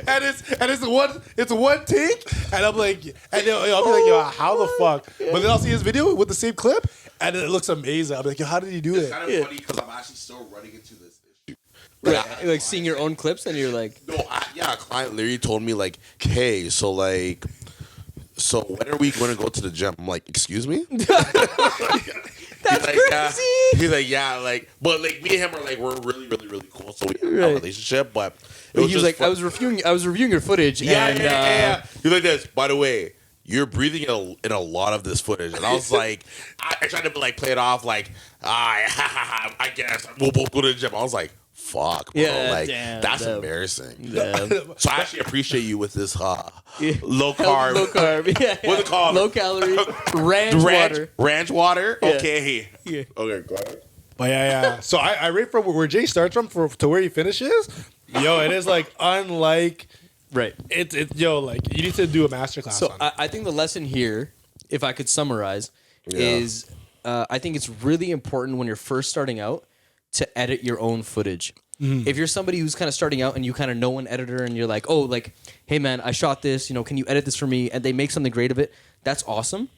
and it's one take, and I'm like, and I'll be like, yo, how the fuck? But then I'll see his video with the same clip, and it looks amazing. I'm like, yo, how did he do it? It's kind of funny because I'm actually still running into this issue. Like seeing your own clips and you're like, No, a client literally told me like, hey, so when are we going to go to the gym? I'm like, excuse me? that's crazy. He's like, yeah, like, but like me and him are like, we're really, really, really cool. So we have a relationship, but it He was like, I was reviewing your footage. Yeah. He's like this, by the way, you're breathing in a lot of this footage. And I was like, I tried to like play it off like, I guess we'll both go to the gym. I was like, fuck, bro. Yeah, like, damn, that's damn. embarrassing. Damn. So I actually appreciate you with this low Low carb. yeah. What's it called? Low calorie ranch water. Ranch water? Yeah. Okay. Yeah. Okay, go ahead. But yeah. So I rate from where Jay starts from to where he finishes. Yo, it is like unlike. Right. It's like you need to do a masterclass So on it. I think the lesson here, if I could summarize, is I think it's really important when you're first starting out to edit your own footage. If you're somebody who's kind of starting out and you kind of know an editor and you're like, oh, like, hey man, I shot this, can you edit this for me? And they make something great of it. That's awesome.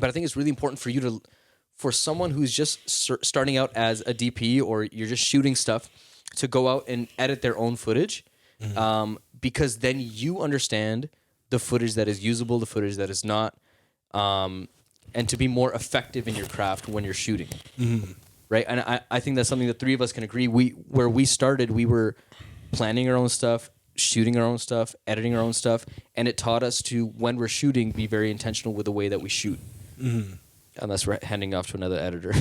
But I think it's really important for you for someone who's just starting out as a DP or you're just shooting stuff to go out and edit their own footage. Because then you understand the footage that is usable, the footage that is not, and to be more effective in your craft when you're shooting. Right? And I think that's something the three of us can agree. Where we started, we were planning our own stuff, shooting our own stuff, editing our own stuff, and it taught us to, when we're shooting, be very intentional with the way that we shoot. Unless we're handing off to another editor.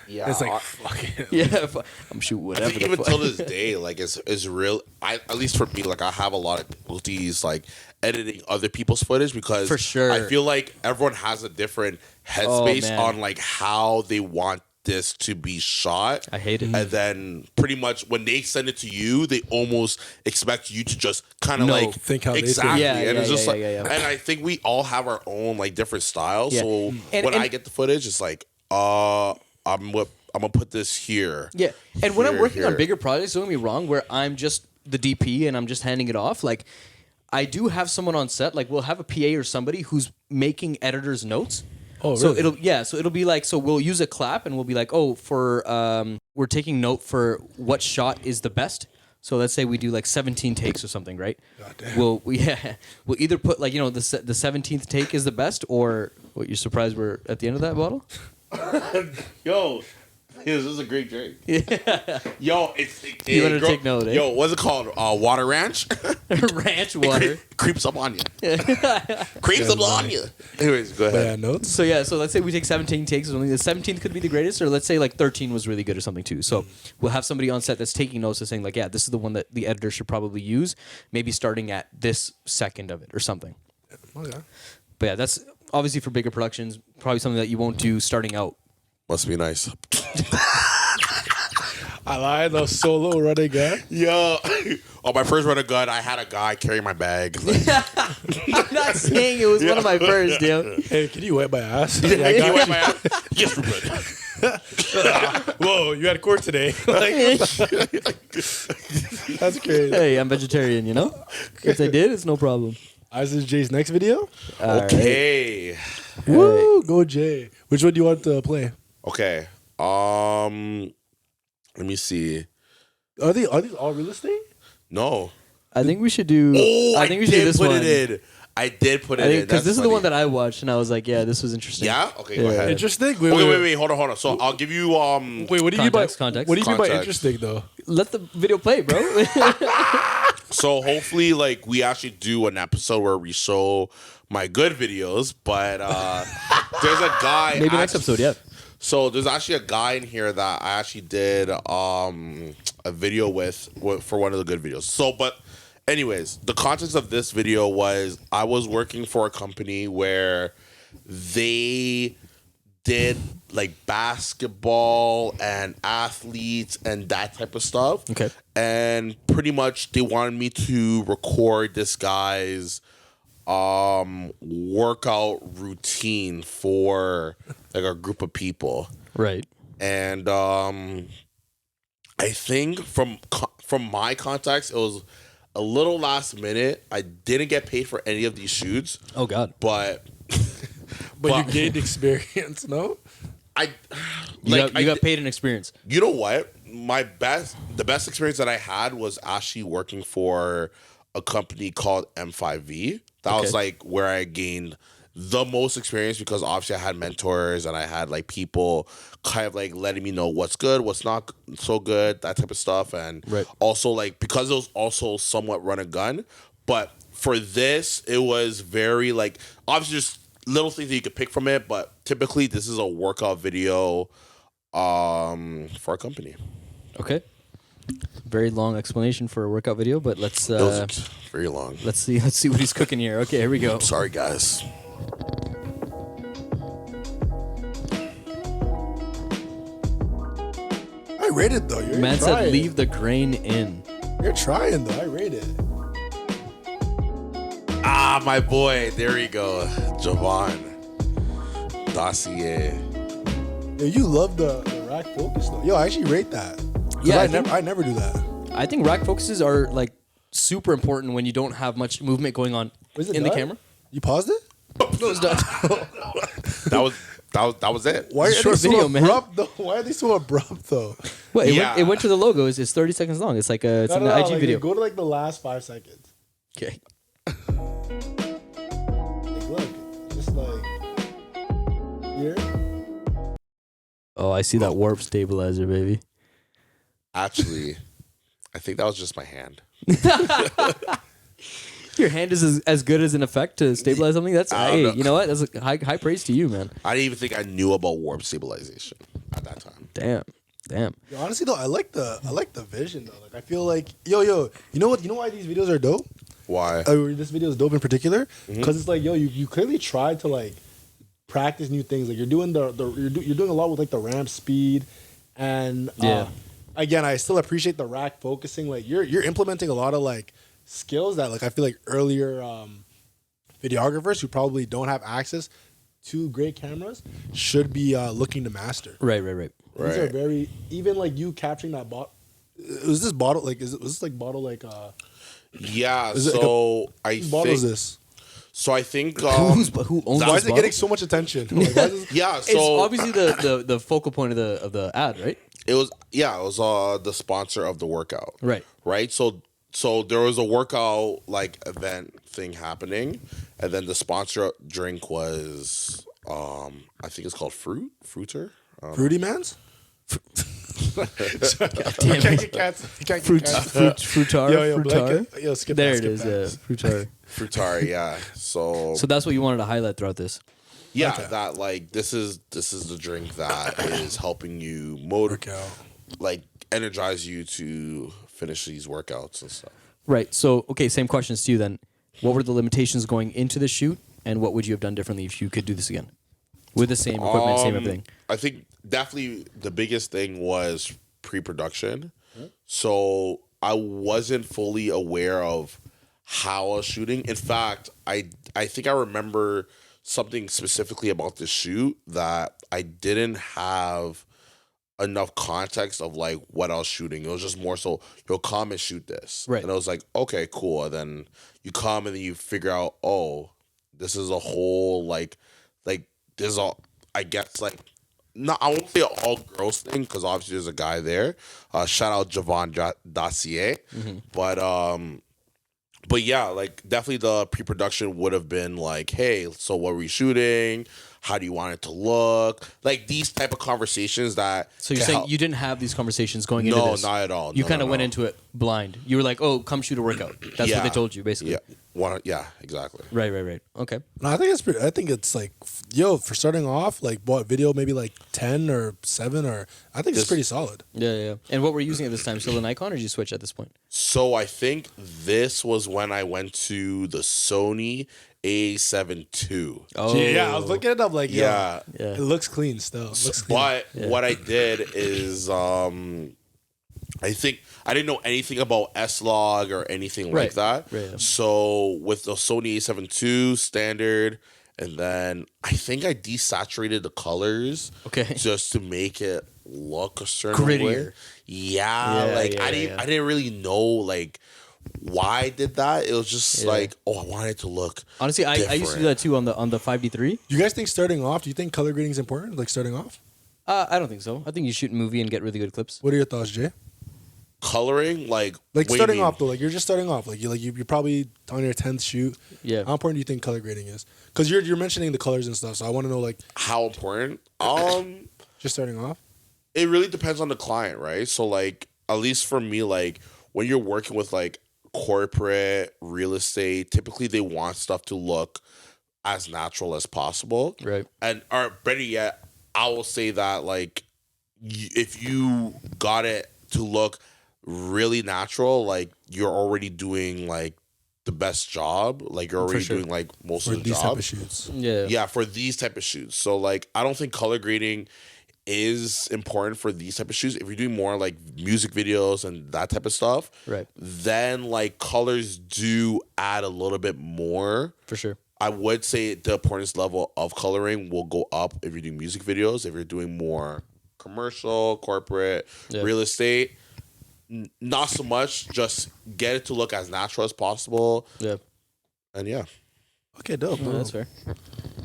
Yeah. It's like fucking. Yeah, I'm shooting I whatever think the even fuck. till this day, like it's real. At least for me, like I have a lot of difficulties like editing other people's footage because For sure. I feel like everyone has a different headspace man. on like how they want this to be shot. I hate it. And then pretty much when they send it to you, they almost expect you to just kind of No, like think how they think. exactly. Yeah, and it's yeah, just yeah, like, yeah, yeah. and I think we all have our own like different styles. Yeah. So And- when and- I get the footage, it's like, I'm gonna put this here. Yeah, and when I'm Here, working on here. bigger projects, don't get me wrong, where I'm just the DP and I'm just handing it off, like I do have someone on set, like we'll have a PA or somebody who's making editor's notes. Oh, So really? it'll be like, so we'll use a clap and we'll be like, oh, for we're taking note for what shot is the best. So let's say we do like 17 takes or something, right? We'll either put like the 17th take is the best, or what? You're surprised we're at the end of that bottle? Yo, this is a great drink. Yo, You wanted to take note, eh? Yo, what's it called? Water ranch? Ranch water. Creeps up on you. Creeps up on you. Anyways, go But yeah, ahead. notes. So yeah, so let's say we take 17 takes or something. The 17th could be the greatest, or let's say like 13 was really good or something too. So we'll have somebody on set that's taking notes and saying like, yeah, this is the one that the editor should probably use, maybe starting at this second of it or something. Okay. But yeah, that's obviously for bigger productions, probably something that you won't do starting out. Must be nice. I lied. The solo running gun. Yo, on my first run of gun, I had a guy carry my bag. Like, I'm not saying it was one of my first, dude. Hey, can you wipe my ass? he I got went my ass. Yes, Rupert. Whoa, you had court today. Like, that's crazy. Hey, I'm vegetarian, If I did, it's no problem. This is Jay's next video. Okay. Woo, go Jay. Which one do you want to play? Okay. Let me see. Are these all real estate? No. I think we should do. Oh, I think we should do this put one. it in. I did put it in. Because That's this is the funny. one that I watched, and I was like, yeah, this was interesting. Yeah? Okay, go Yeah. ahead. Interesting. Wait. Hold on. So I'll give you Wait, what do you mean by Context. What do you mean by Context. interesting though? Let the video play, bro. So hopefully, like, we actually do an episode where we show my good videos, but there's a guy. Maybe next episode, yeah. So there's actually a guy in here that I actually did a video with for one of the good videos. So, but anyways, the context of this video was I was working for a company where they did like basketball and athletes and that type of stuff. Okay. And pretty much they wanted me to record this guy's workout routine for like a group of people. Right. And I think from my context, it was a little last minute. I didn't get paid for any of these shoots. Oh God. But But you gained experience, no? You got paid in experience. You know what? The best experience that I had was actually working for a company called M5V. That was like where I gained the most experience because obviously I had mentors and I had like people kind of like letting me know what's good, what's not so good, that type of stuff. And also like because it was also somewhat run and gun. But for this, it was very like obviously just little things that you could pick from it. But typically this is a workout video for a company. Okay. Very long explanation for a workout video, but let's It was very long. let's see what he's cooking here. Okay, here we go. Sorry, guys. I rate it though. You're Man trying. said leave the grain in. You're trying though. I rate it. Ah, my boy. There you go. Javon. Dossier. Yo, you love the rack focus though. Yo, I actually rate that. Yeah, I never do that. I think rack focuses are like super important when you don't have much movement going on Was it in the done? camera. You paused it? No, it's done. That was it. Why are Short they so video, man. abrupt though? Why are they so abrupt though? Well, Yeah. it went to the logo. It's 30 seconds long. It's like it's an IG like, video. Go to like the last 5 seconds. Okay. Like, look, just like here. Oh, I see that warp stabilizer, baby. Actually, I think that was just my hand. Your hand is as good as an effect to stabilize something. That's I don't hey, know. you know what? That's a high praise to you, man. I didn't even think I knew about warp stabilization at that time. Damn. Yo, honestly though, I like the vision though. Like I feel like yo, you know what? You know why these videos are dope? Why? This video is dope in particular because it's like yo, you clearly tried to like practice new things. Like you're doing you're doing a lot with like the ramp speed, and again, I still appreciate the rack focusing. Like you're implementing a lot of like skills that like I feel like earlier videographers who probably don't have access to great cameras should be looking to master. Right. These are very even like you capturing that bottle. Was this bottle like? Was this like bottle like? Yeah. Is it So I Whose bottle is think. this? So I think. Who owns Why this is it bottle? getting so much attention? Like, why is this- Yeah. It's So obviously the focal point of the ad, right? it was. Yeah. It was the sponsor of the workout. Right. Right. So there was a workout like event thing happening, and then the sponsor drink was I think it's called Fruiter. Fruity Man's? Damn Can't it. get cats. Can't get cats. Fruitar. Yo, Fruitar. blanket. Yo, skip There that, it skip is. that. Fruitar. Fruitari, yeah. So So that's what you wanted to highlight throughout this. yeah, Okay. that like this is the drink that is helping you Workout. like energize you to finish these workouts and stuff. Right. So, okay, same questions to you then. What were the limitations going into the shoot, and what would you have done differently if you could do this again? With the same equipment, same everything. I think definitely the biggest thing was pre-production. So I wasn't fully aware of how I was shooting. In fact, I think I remember something specifically about the shoot that I didn't have enough context of like what I was shooting. It was just more so, you'll come and shoot this. Right. And I was like, okay, cool. And then you come and then you figure out, oh, this is a whole like there's a, I guess like, not, I won't say an all girls thing because obviously there's a guy there. Shout out Javon Dossier. But yeah, like definitely the pre-production would have been like, hey, so what are we shooting? How do you want it to look? Like these type of conversations that. So you're can saying help- you didn't have these conversations going into No, this? not at all. You No, kind of no, went no. into it blind. You were like, oh, come shoot a workout. That's what Yeah. they told you, basically. Yeah. Yeah, exactly. Right. Okay. No, I think it's pretty. I think it's like, for starting off, like what video, maybe like 10 or 7 or I think it's Just- pretty solid. Yeah. And what were you using at this time? Still a Nikon, or did you switch at this point? So I think this was when I went to the Sony A7 II. Oh, Yeah, I was looking it up. Like, Yeah. Yeah. it looks clean still. It looks clean. But what I did is I think I didn't know anything about S-Log or anything like Right. that. Right, yeah. So with the Sony A7 II standard, and then I think I desaturated the colors Okay. just to make it look a certain Grittier. way. Yeah, like I didn't really know like why I did that. It was just like, I wanted it to look Honestly, I used to do that too on the 5D3. You guys think starting off? Do you think color grading is important? Like starting off? I don't think so. I think you shoot a movie and get really good clips. What are your thoughts, Jay? coloring. Like Like what do you starting mean? off though, like you're just starting off. Like you're probably on your 10th shoot. Yeah. How important do you think color grading is? Because you're mentioning the colors and stuff. So I want to know like How important? just starting off. It really depends on the client, right? So like at least for me, like when you're working with like corporate real estate, typically they want stuff to look as natural as possible. Right. And or better yet, I will say that like if you got it to look really natural, like you're already doing like the best job. Like you're already sure. doing like most For of the these type job. of shoots. Yeah. Yeah, for these type of shoots. So like I don't think color grading is important for these type of shoots. If you're doing more like music videos and that type of stuff, Right. then like colors do add a little bit more. For sure. I would say the importance level of coloring will go up if you're doing music videos. If you're doing more commercial, corporate, Yeah. real estate, not so much. Just get it to look as natural as possible. Yeah. And yeah. Okay, dope. No, that's fair.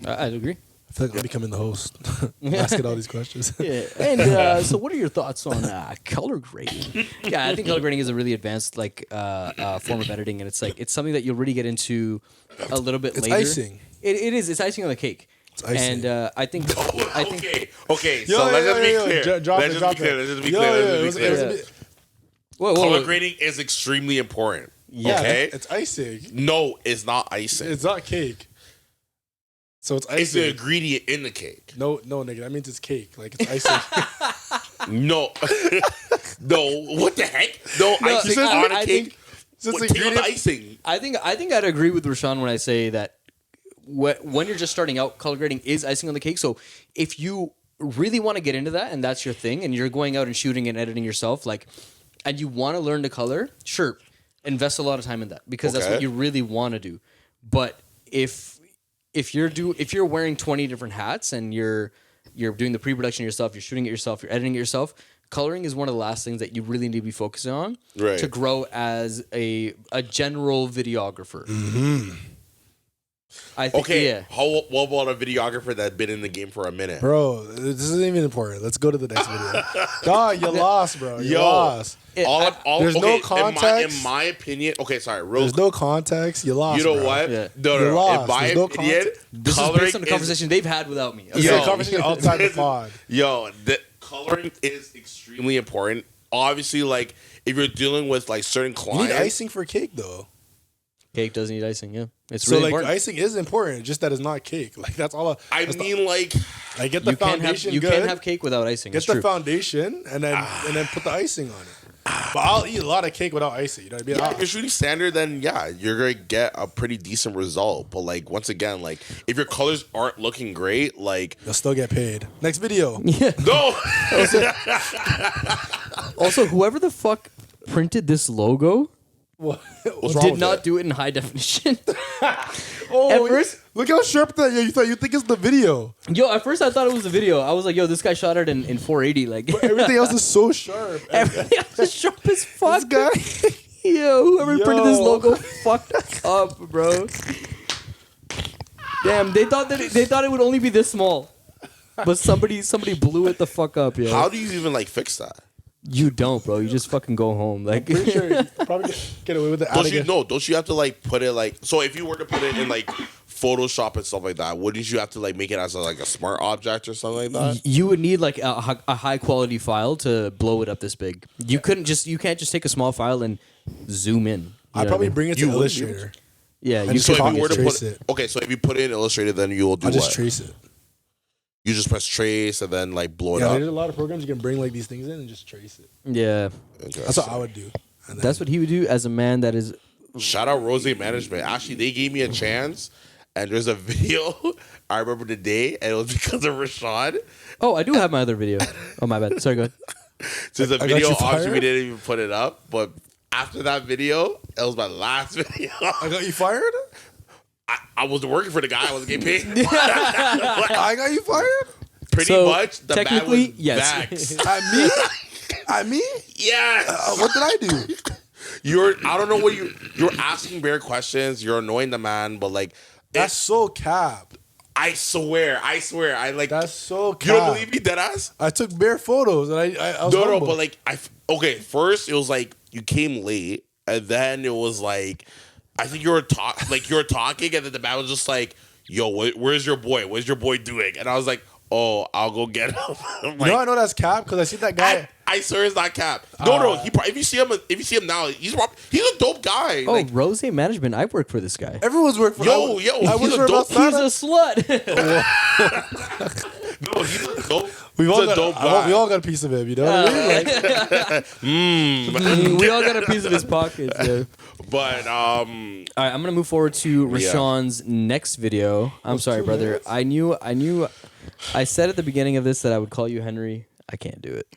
I'd agree. I feel like I'm becoming the host. I'm asking all these questions. Yeah. And so, what are your thoughts on color grading? Yeah, I think color grading is a really advanced like form of editing, and it's something that you'll really get into a little bit It's later. icing. It is. It's icing on the cake. It's icing. And I think. Okay. Yo, So let's just be yo, clear. drop Let's it, just drop be clear. it. Let's just be Yo, clear. yo, Let's it just be was clear. a bit- Whoa, Color grading is extremely important. Yeah, Okay. it's icing. No, it's not icing. It's not cake. So it's It's the icing. ingredient in the cake. No, nigga. That means it's cake. Like it's icing. No. No. What the heck? No, icing says- on a I cake. think- Just What, take out the ingredient. icing. I think I'd agree with Rashawn when I say that when you're just starting out, color grading is icing on the cake. So if you really want to get into that and that's your thing, and you're going out and shooting and editing yourself, like, and you want to learn to color, sure, invest a lot of time in that because that's Okay. what you really want to do. But if you're wearing 20 different hats and you're doing the pre-production yourself, you're shooting it yourself, you're editing it yourself, coloring is one of the last things that you really need to be focusing on Right. to grow as a general videographer. I think, Okay. yeah. What about a videographer that's been in the game for a minute? Bro, this isn't even important. Let's go to the next video. Dog, you lost, bro. You Yo. lost. There's no okay, context. In my opinion, okay, sorry, real There's no context. You lost. You know bro. what? Yeah. No, You In lost. my There's no opinion, context. This is coloring based on the conversation they've had without me. Okay? This is Yo. a conversation outside the pod. Yo, the coloring is extremely important. Obviously, like if you're dealing with like certain You clients, need icing for cake, though. Cake does need icing, yeah. It's So really like important. icing is important, just that it's not cake. Like that's all. I mean, like Like get the you can't have foundation you good. can't have cake without icing. Get It's the true. foundation and then put the icing on it. But I'll eat a lot of cake without icing. You know what I mean? yeah, if you're shooting standard, then yeah, you're gonna get a pretty decent result. But like once again, like if your colors aren't looking great, like You'll still get paid. Next video. no, Also, whoever the fuck printed this logo What's wrong did with not that? do it in high definition. Oh, At first- look how sharp that. You think it's the video. At first I thought it was the video. I was like, yo, this guy shot it in 480. Like Everything else is so sharp. everything else is sharp as fuck. guy. Yo, whoever printed this Yo. logo fucked up, bro. Damn, they thought it would only be this small. But somebody blew it the fuck up, yo. how do you even like fix that? You don't, bro. You just fucking go home. Like Pretty sure you probably get away with it. Don't you have to like put it like so if you were to put it in like Photoshop and stuff like that, wouldn't you have to like make it as like a smart object or something like that? you would need like a high quality file to blow it up this big. You can't just take a small file and zoom in. You know I'd probably what I mean? bring it to You wouldn't Illustrator. Yeah, And you so can if you were to put trace it. okay, so if you put it in Illustrator, then you will do I just what? trace it. You just press trace and then like blow it Yeah, up. there's a lot of programs you can bring like these things in and just trace it. Yeah, That's what I would do. And then, that's what he would do as a man that is. Shout out Rose Management. Actually, they gave me a chance, and there's a video I remember the day, and it was because of Rashawn. Oh, I do have my other video. Oh, my bad. Sorry, go ahead. So there's a I got video. you Obviously, we fired? didn't even put it up, but after that video, it was my last video. I got you fired? I wasn't working for the guy. I wasn't getting paid. I got you fired? Pretty So, much. The man technically, was yes. vexed. At me? At me? Yes. What did I do? I don't know what you're asking bare questions. You're annoying the man, but like, That's so cap. I swear. I like. That's so cap. You don't believe me, deadass? I took bare photos and I was No, humble. but like, okay. First, it was like you came late, and then it was like, I think you were talking, and then the man was just like, "Yo, where's your boy? What's your boy doing?" And I was like, "Oh, I'll go get him." I'm like, No, I know that's cap because I see that guy. I swear it's not cap. No. He probably, if you see him now, he's a dope guy. Oh, Like, Rose Management. I've worked for this guy. Everyone's worked for Yo, I he's worked a for dope- Masada. He's a slut. no, he's a dope. We've he's all a got, dope I hope guy. we all got a piece of him, you know what I mean? Like, We all got a piece of his pockets. Yeah. But All right, I'm gonna move forward to Rashawn's next video. I'm sorry, brother. I knew. I said at the beginning of this that I would call you Henry. I can't do it.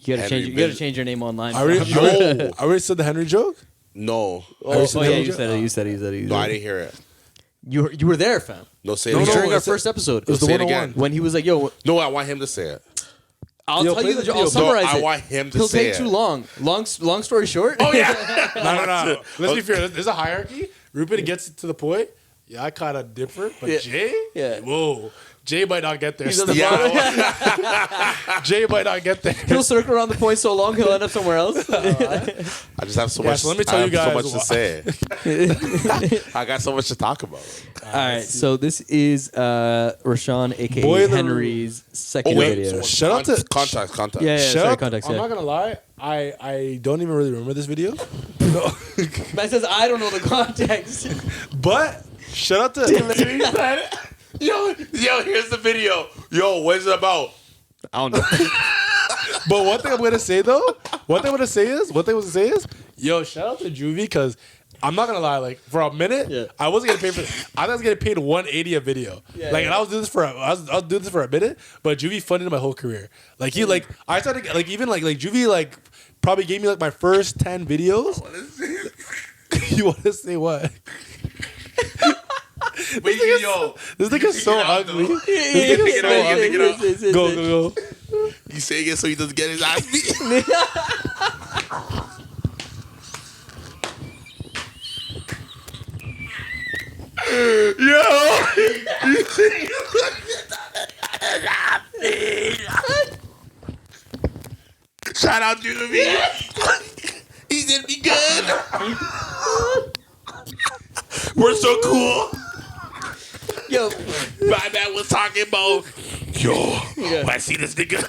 You gotta Henry change. You gotta Biz- change your name online. I already said the Henry joke. no, Oh, said yeah, that? you said it. You said it. no, I didn't hear it. You were there, fam. No, say It it was again. during our it's a- first episode. It was the Say it 101. again. When he was like, "Yo, No, I want him to say it. I'll Yo, tell play you the the. I'll video. No, summarize I it. want him to He'll say take it. too long. Long story short. Oh yeah. No. Let's be fair. There's a hierarchy. Rupert gets to the point. Yeah, I kind of differ, but Yeah. Jay, Yeah. Whoa, Jay might not get there. He's at the still. Yeah. Jay might not get there. He'll circle around the point so long he'll end up somewhere else. I just have so Yeah, much. so let me tell I you have guys so much to say. I got so much to talk about. All right, so this is Rashawn, aka Boy of the- Henry's second Oh wait, video. Shout out to- contact. Yeah, Shut sorry, up. context. I'm Yeah. not gonna lie. I don't even really remember this video. No. Man says I don't know the context. But shout out to Yo, here's the video. Yo, what's it about? I don't know. But one thing I'm gonna say is, yo, shout out to Juvie because I'm not gonna lie, like for a minute, Yeah. I wasn't getting paid for. I was getting paid $180 a video. Yeah, like, yeah. and I was doing this for a minute, but Juvie funded my whole career. Like I started like even like Juvie probably gave me like my first 10 videos. You want to say what? But yo, This nigga's so ugly. You can take it out. You can take it out. Go. You saying it so he doesn't get his ass beat. Shout out to me. He did me good. We're so cool. Yo, My man was talking about, I see this nigga.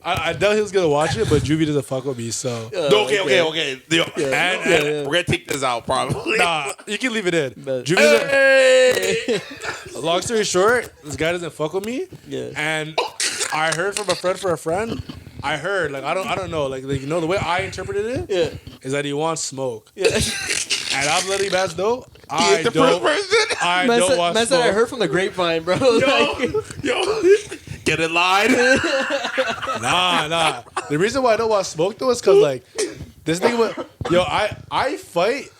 I doubt he was gonna watch it, but Juvie doesn't fuck with me, so No, okay. Yo, and yeah. we're gonna take this out probably. nah, you can leave it in. But- Juvie's Hey! long story short, this guy doesn't fuck with me. Yeah. And I heard from a friend for a friend. I heard I don't know you know the way I interpreted it is that he wants smoke. yeah. And I'm letting Mads know He I is the first don't person. I Man don't said, want man smoke. said I heard from the grapevine, bro. Yo, get in line. Nah. The reason why I don't want smoke though is because like this nigga would, yo, I fight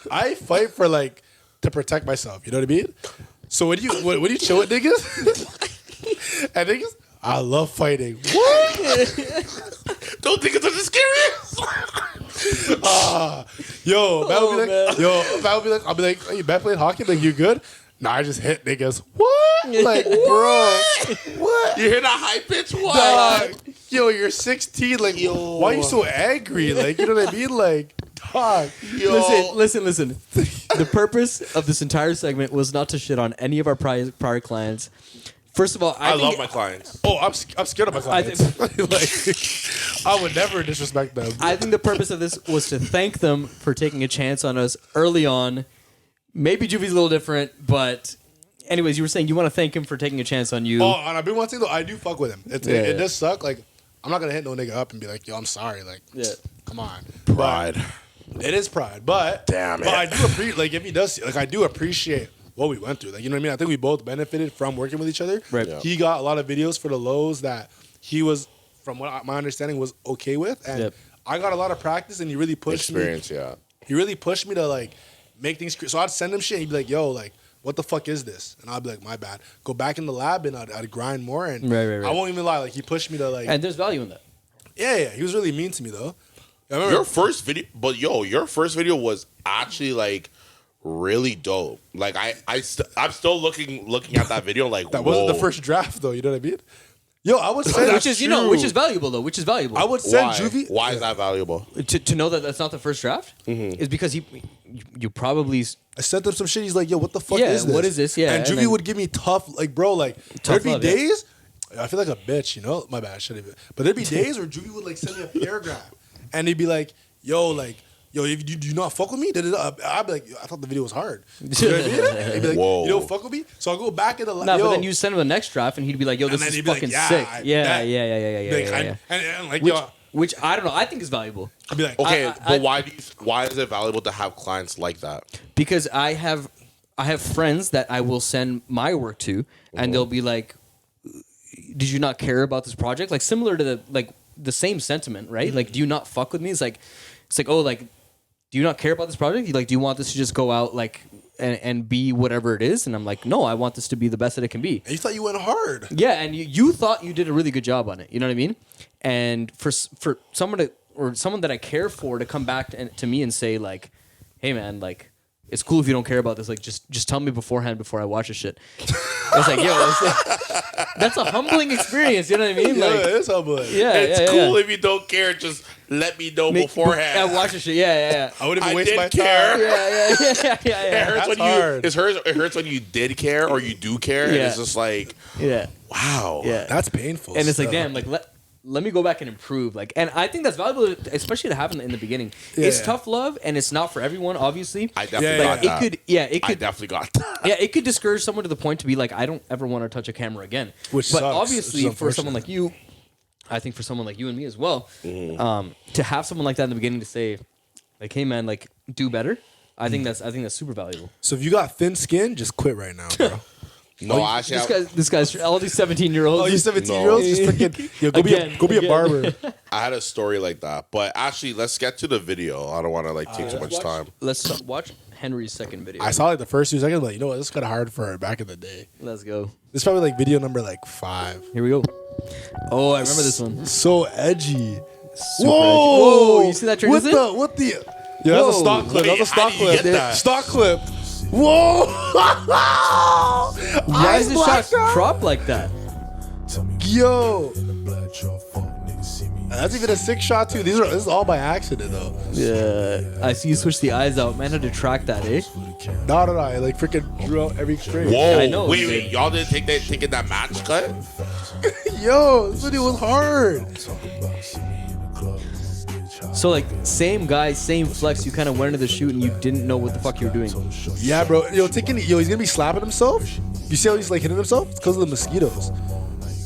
for like to protect myself. You know what I mean? So when you chill with niggas, and niggas, I love fighting. What? Don't think it's as scary. Yo, man will be Oh, like, I'll be like, hey, you bad playing hockey? Like, you good? Nah, I just hit niggas. What? Like, bro, what? You hear that high pitch? What? Dog, yo, you're 16. Like, why are you so angry? Like, you know what I mean? Like, dog. Yo. Listen. The purpose of this entire segment was not to shit on any of our prior clients. First of all, I think, love my clients. Oh, I'm scared of my clients. like, I would never disrespect them. I think the purpose of this was to thank them for taking a chance on us early on. Maybe Juvie's a little different, but anyways, you were saying you want to thank him for taking a chance on you. Oh, and I've been one thing though. I do fuck with him. It does suck. Like, I'm not gonna hit no nigga up and be like, yo, I'm sorry. Like, come on. Pride. But it is pride, but Damn it. But I do appreciate. Like, if he does, like, I do appreciate what we went through. Like, you know what I mean? I think we both benefited from working with each other. Right. Yeah. He got a lot of videos for the lows that he was, from what my understanding, was okay with, and I got a lot of practice, and he really pushed Experience, me. yeah. He really pushed me to like make things. So I'd send him shit, and he'd be like, "Yo, like, what the fuck is this?" And I'd be like, "My bad." Go back in the lab, and I'd grind more, and Right. I won't even lie. Like, he pushed me to like, And there's value in that. yeah. He was really mean to me though. I remember Your first video, but your first video was actually like really dope. Like I'm still looking at that video like that wasn't the whoa. first draft though. You know what I mean? Yo, I would say Which is which is valuable though. Which is valuable. I would send Why? Juvie. Why is that valuable? to know that that's not the first draft is because you probably I sent him some shit. He's like, "Yo, what the fuck Yeah, is this? what is this? Yeah, and and Juvie then- would give me tough, like, bro, like Tough there'd be love, yeah. days. I feel like a bitch, you know. My bad, I shouldn't even. But there'd be days where Juvie would like send me a paragraph, and he'd be like, "Yo, like." Yo, if you do not fuck with me, I'd be like, I thought the video was hard. You know what I mean? He'd be like, Whoa. you don't fuck with me? So I'll go back in the no, but then you send him the next draft and he'd be like, "Yo, this then is he'd be like, fucking yeah, sick." I Yeah, bet. yeah. And like, Which, yo, which I don't know. I think is valuable I'd be like, Okay, I- but why is it valuable to have clients like that? because I have friends that I will send my work to, and they'll be like, "Did you not care about this project?" Like similar to the same sentiment, right? Like, do you not fuck with me? It's like, oh, like, do you not care about this project? Like, do you want this to just go out like and be whatever it is? And I'm like, no, I want this to be the best that it can be. and you thought you went hard. Yeah, and you thought you did a really good job on it. You know what I mean? And for someone that I care for to come back to me and say like, "Hey man, like, it's cool if you don't care about this. Like, just tell me beforehand before I watch this shit." It's like, that's a humbling experience. You know what I mean? Yeah, Like, it's humbling. yeah, It's yeah, cool yeah. if you don't care. Just let me know Yeah, beforehand. watch this shit. Yeah. I wouldn't I even waste did my care. time. Yeah. It hurts That's when hard. it hurts when you did care or you do care, and Yeah. it's just like, Yeah. wow. Yeah. That's painful. And it's like, stuff. damn, like let me go back and improve. Like, and I think that's valuable, especially to have in the beginning. It's Yeah. tough love, and it's not for everyone, obviously. I definitely Yeah, got that. It I could, definitely got that. yeah, it could discourage someone to the point to be like, I don't ever want to touch a camera again. Which but sucks, obviously, which is for someone unfortunate. like you, I think for someone like you and me as well, to have someone like that in the beginning to say, like, hey man, like, do better. I think that's super valuable. So if you got thin skin, just quit right now, bro. No, actually, This guy's all these 17-year-olds. Oh, you 17-year-olds? Just freaking yo, go be a Again. barber. I had a story like that. But actually, let's get to the video. I don't want to like take too much time. Let's watch Henry's second video. I saw like the first 2 seconds, like, you know what, this is kind of hard for back in the day. Let's go. This is probably like video number like 5. Here we go. Oh, I remember this one. So edgy. Super edgy. Whoa, you see that transition? What the? Yeah, that's a Whoa. stock clip. Wait, That's a stock how do you clip. get that? Stock clip. Whoa! Why is this shot cropped like that? Yo. That's even a sick shot too. This is all by accident though. Yeah. I see you switch the eyes out. Man had to track that, eh? No. I like freaking drew out every frame. Whoa! I know. Wait! Y'all didn't take that match cut? Yo, this video was hard. So like, same guy, same flex. You kind of went into the shoot and you didn't know what the fuck you were doing. Yeah, bro. Yo, he's gonna be slapping himself. You see how he's like hitting himself? It's because of the mosquitoes.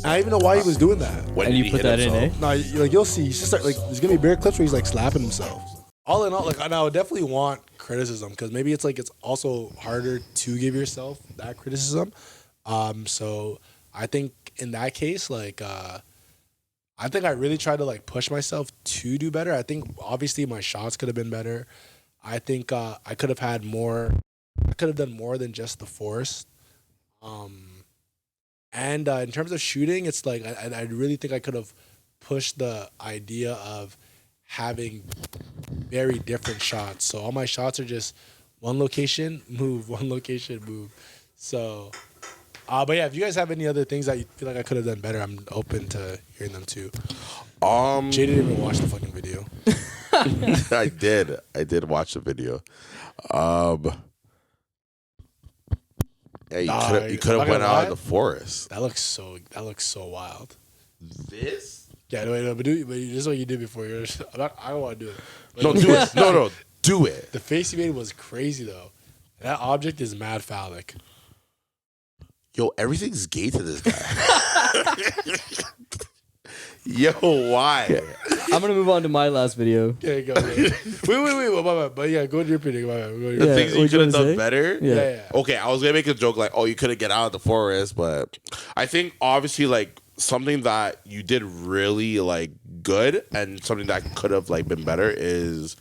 I don't even know why he was doing that. When And did you he put hit that in, himself? eh? No, like you'll see. He's just start like there's gonna be bare clips where he's like slapping himself. All in all, like I would definitely want criticism because maybe it's also harder to give yourself that criticism. So I think in that case, like I think I really tried to like push myself to do better. I think obviously my shots could have been better. I think I could have had more. I could have done more than just the force. And in terms of shooting, it's like I really think I could have pushed the idea of having very different shots. So all my shots are just one location, move, one location, move. So, but yeah, if you guys have any other things that you feel like I could have done better, I'm open to hearing them too. Jay didn't even watch the fucking video. I did watch the video. Yeah, you Nah, could have I'm not went gonna out lie. in the forest. That looks so wild. This? Yeah, no, but this is what you did before. I don't want to do it. But No, do it. No, do it. The face you made was crazy though. That object is mad phallic. Yo, everything's gay to this guy. Yo, why? I'm gonna move on to my last video. Yeah, go. Yeah. wait. But yeah, go to your opinion. My bad. Go to your The Yeah, things what you you could have wanna done say? better. Yeah. Yeah. Okay, I was gonna make a joke like, "Oh, you couldn't get out of the forest," but I think obviously like something that you did really like good and something that could have like been better is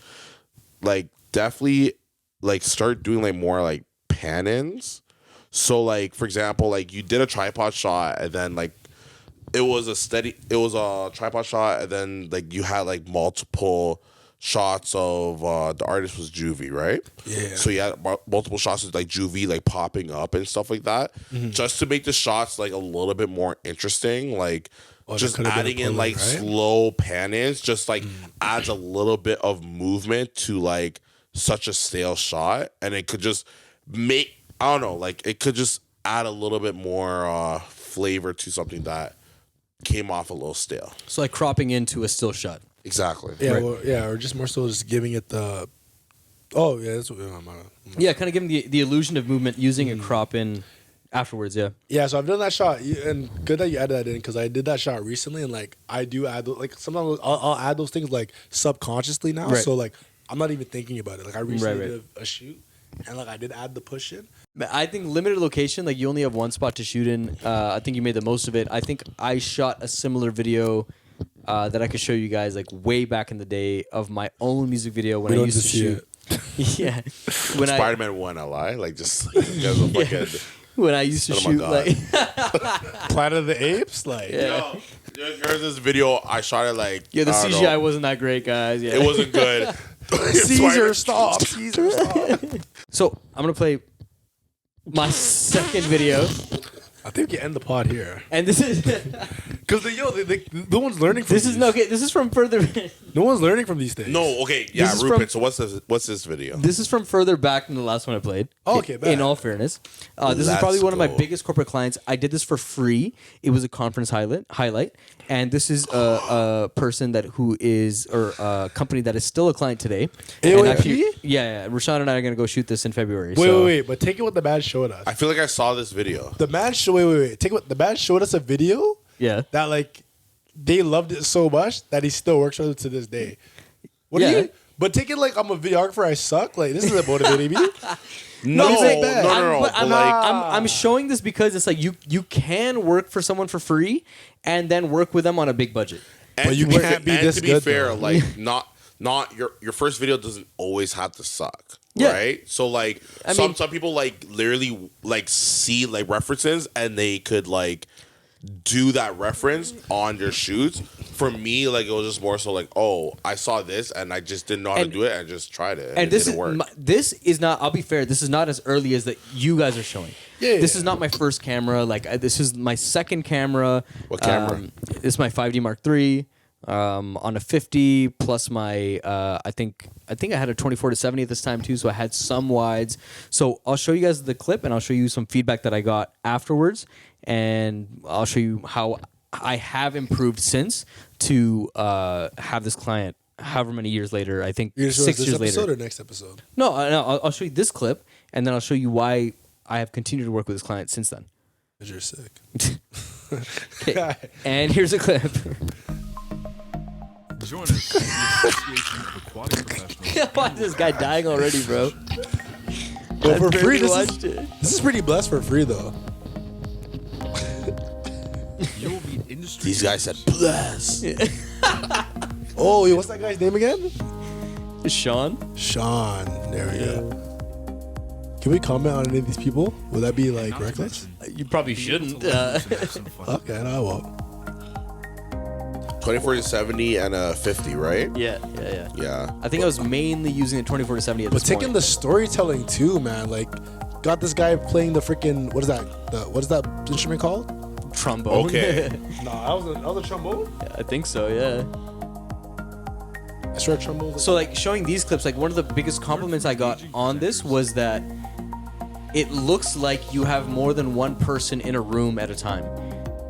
like definitely like start doing like more like pan-ins. So like for example, like you did a tripod shot and then like it was a tripod shot and then like you had like multiple shots of the artist was Juvie, right? Yeah. So you had multiple shots of like Juvie like popping up and stuff like that, just to make the shots like a little bit more interesting. Like Oh, that just could've been a adding in pull-in, like right? slow pan-ins, just like adds a little bit of movement to like such a stale shot, and it could just make I don't know, like it could just add a little bit more flavor to something that came off a little stale. So like cropping into a still shot. Exactly. Yeah, Right. well, yeah, or just more so just giving it the. Oh yeah, that's what. Yeah, kind of giving the illusion of movement using a crop in afterwards. Yeah. Yeah, so I've done that shot, and good that you added that in because I did that shot recently, and like I do add like sometimes I'll add those things like subconsciously now. Right. So like I'm not even thinking about it. Like I recently Right. did a shoot, and like I did add the push in. I think limited location, like you only have one spot to shoot in. I think you made the most of it. I think I shot a similar video that I could show you guys like way back in the day of my own music video when We I don't used to see shoot. Yeah, when Spider-Man 1 LI, like just because of fucking. when I used to Oh my shoot God. like Planet of the Apes, like Yeah. Yo, here's this video. I shot it like yeah, the I don't CGI know. wasn't that great, guys. Yeah, It wasn't good. Caesar, stop, Caesar, stop. So I'm gonna play my second video, I think you end the pod here and this is because no one's learning from this is these. no okay. This is from further. No one's learning from these things. No, okay, yeah, This is Rupert. from- So what's this video? This is from further back than the last one I played. Oh, okay, In bad. all fairness, this is Let's probably one of my go. biggest corporate clients. I did this for free. It was a conference highlight, and this is a person who is or a company that is still a client today. And AOP? yeah, Rashawn and I are gonna go shoot this in February. Wait, but take it what the man showed us. I feel like I saw this video. The man wait. Take what the man showed us a video Yeah, that like they loved it so much that he still works with it to this day. What Yeah. do you? But take it like I'm a videographer. I suck. Like this isn't motivating me. No, it's like that. no. But But I'm, like, I'm showing this because it's like you can work for someone for free and then work with them on a big budget. But you to can't be and this to be good, fair, though. like not your first video doesn't always have to suck. Yeah. Right? So like I some mean- some people like literally like see like references and they could like do that reference on your shoots. For me, like it was just more so like, oh, I saw this and I just didn't know how And- to do it and just tried it. And it this is didn't work. this is not. I'll be fair. This is not as early as that you guys are showing. Yeah. This is not my first camera. Like this is my second camera. What camera? This is my 5D Mark III on a 50 plus my. I think I had a 24-70 at this time too. So I had some wides. So I'll show you guys the clip and I'll show you some feedback that I got afterwards, and I'll show you how I have improved since to have this client. However many years later, I think You're gonna show us 6 this years episode later. or next episode? No, I'll show you this clip, and then I'll show you why I have continued to work with this client since then. 'Cause you're sick. Okay. And here's a clip. Join us at the Association of Aquatic Professionals. Why is this guy dying already, bro? But for I free, barely watched it. this is pretty blessed for free though. You will be industry. These guys said bless. Oh, what's that guy's name again? Sean? Sean. There we go. Can we comment on any of these people? Will that be like reckless? You probably shouldn't. Okay, no, I won't. 24-70 and a 50, right? Yeah. Yeah. I think I was mainly using the 24-70 at But this taking point. the storytelling too, man. Like, got this guy playing the freaking what is that? What is that instrument called? trombone. Okay. No, that was a trombone. I think so, yeah. I swear trombone. So like showing these clips, like one of the biggest compliments I got on this was that it looks like you have more than one person in a room at a time.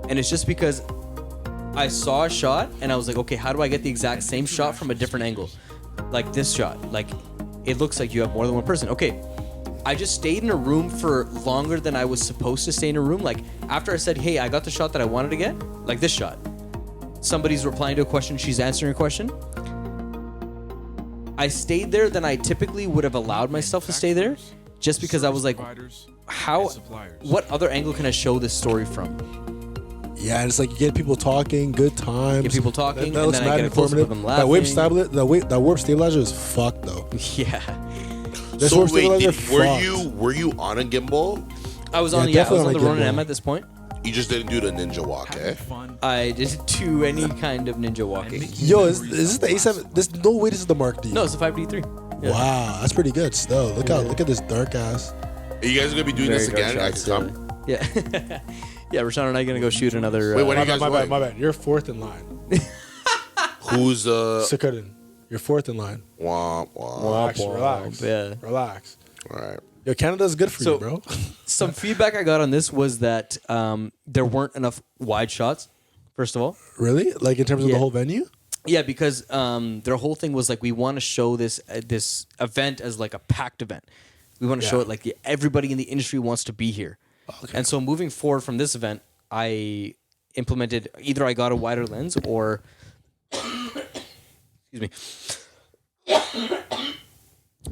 And it's just because I saw a shot and I was like, okay, how do I get the exact same shot from a different angle? Like this shot. Like, it looks like you have more than one person. Okay, I just stayed in a room for longer than I was supposed to stay in a room. Like, after I said, hey, I got the shot that I wanted to get, like this shot. Somebody's replying to a question, she's answering a question. I stayed there than I typically would have allowed myself to stay there, just because I was like, what other angle can I show this story from? Yeah, and it's like you get people talking, good times. Get people talking, that and looks then I mad get a close-up of informative. them laughing. That warp stabilizer is fucked though. Yeah. This So warp wait, stabilizer were you on a gimbal? I was Yeah, on the definitely on a Ronin gimbal. M at this point. You just didn't do the ninja walk, eh? I didn't do any kind of ninja walking. Yo, is this the A7? This no way. This is the Mark D. No, it's a 5D3. Yeah. Wow, that's pretty good. Still, look at this dark ass. Are you guys gonna be doing Very this again? dark I can shots, come. Yeah. Yeah, Rashawn and I are going to go shoot another... Wait, when are My you guys bad, going? my bad. You're fourth in line. Who's Sakarin, you're fourth in line. Womp womp. Relax. Yeah. Relax. All right. Yo, Canada's good for So- you, bro. Some feedback I got on this was that there weren't enough wide shots, first of all. Really? Like in terms of Yeah. the whole venue? Yeah, because their whole thing was like, we want to show this event as like a packed event. We want to show Yeah. it like everybody in the industry wants to be here. Okay. And so moving forward from this event, I implemented either I got a wider lens or excuse me.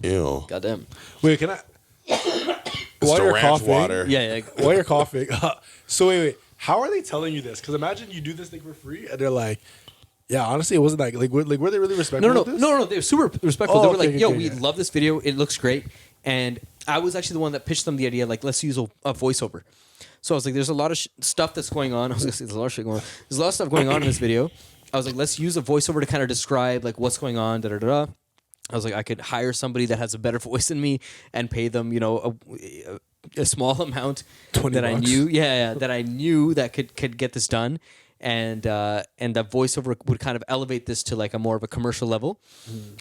Ew. Goddamn. Wait, can I? It's While the you're ranch coughing, water. Yeah. while you're coughing. So wait. How are they telling you this? Because imagine you do this thing for free, and they're like, "Yeah, honestly, it wasn't that. Like, were they really respectful? No. of this? They were super respectful. Oh, They were okay, like, "Yo, okay, we okay. love this video. It looks great." And I was actually the one that pitched them the idea, like, let's use a voiceover. So I was like, "There's a lot of stuff that's going on." I was gonna say, "There's a lot of shit going on." There's a lot of stuff going on in this video. I was like, "Let's use a voiceover to kind of describe like what's going on." Da da da. I was like, I could hire somebody that has a better voice than me and pay them, a small amount $20 that I knew, that I knew that could get this done, and the voiceover would kind of elevate this to like a more of a commercial level,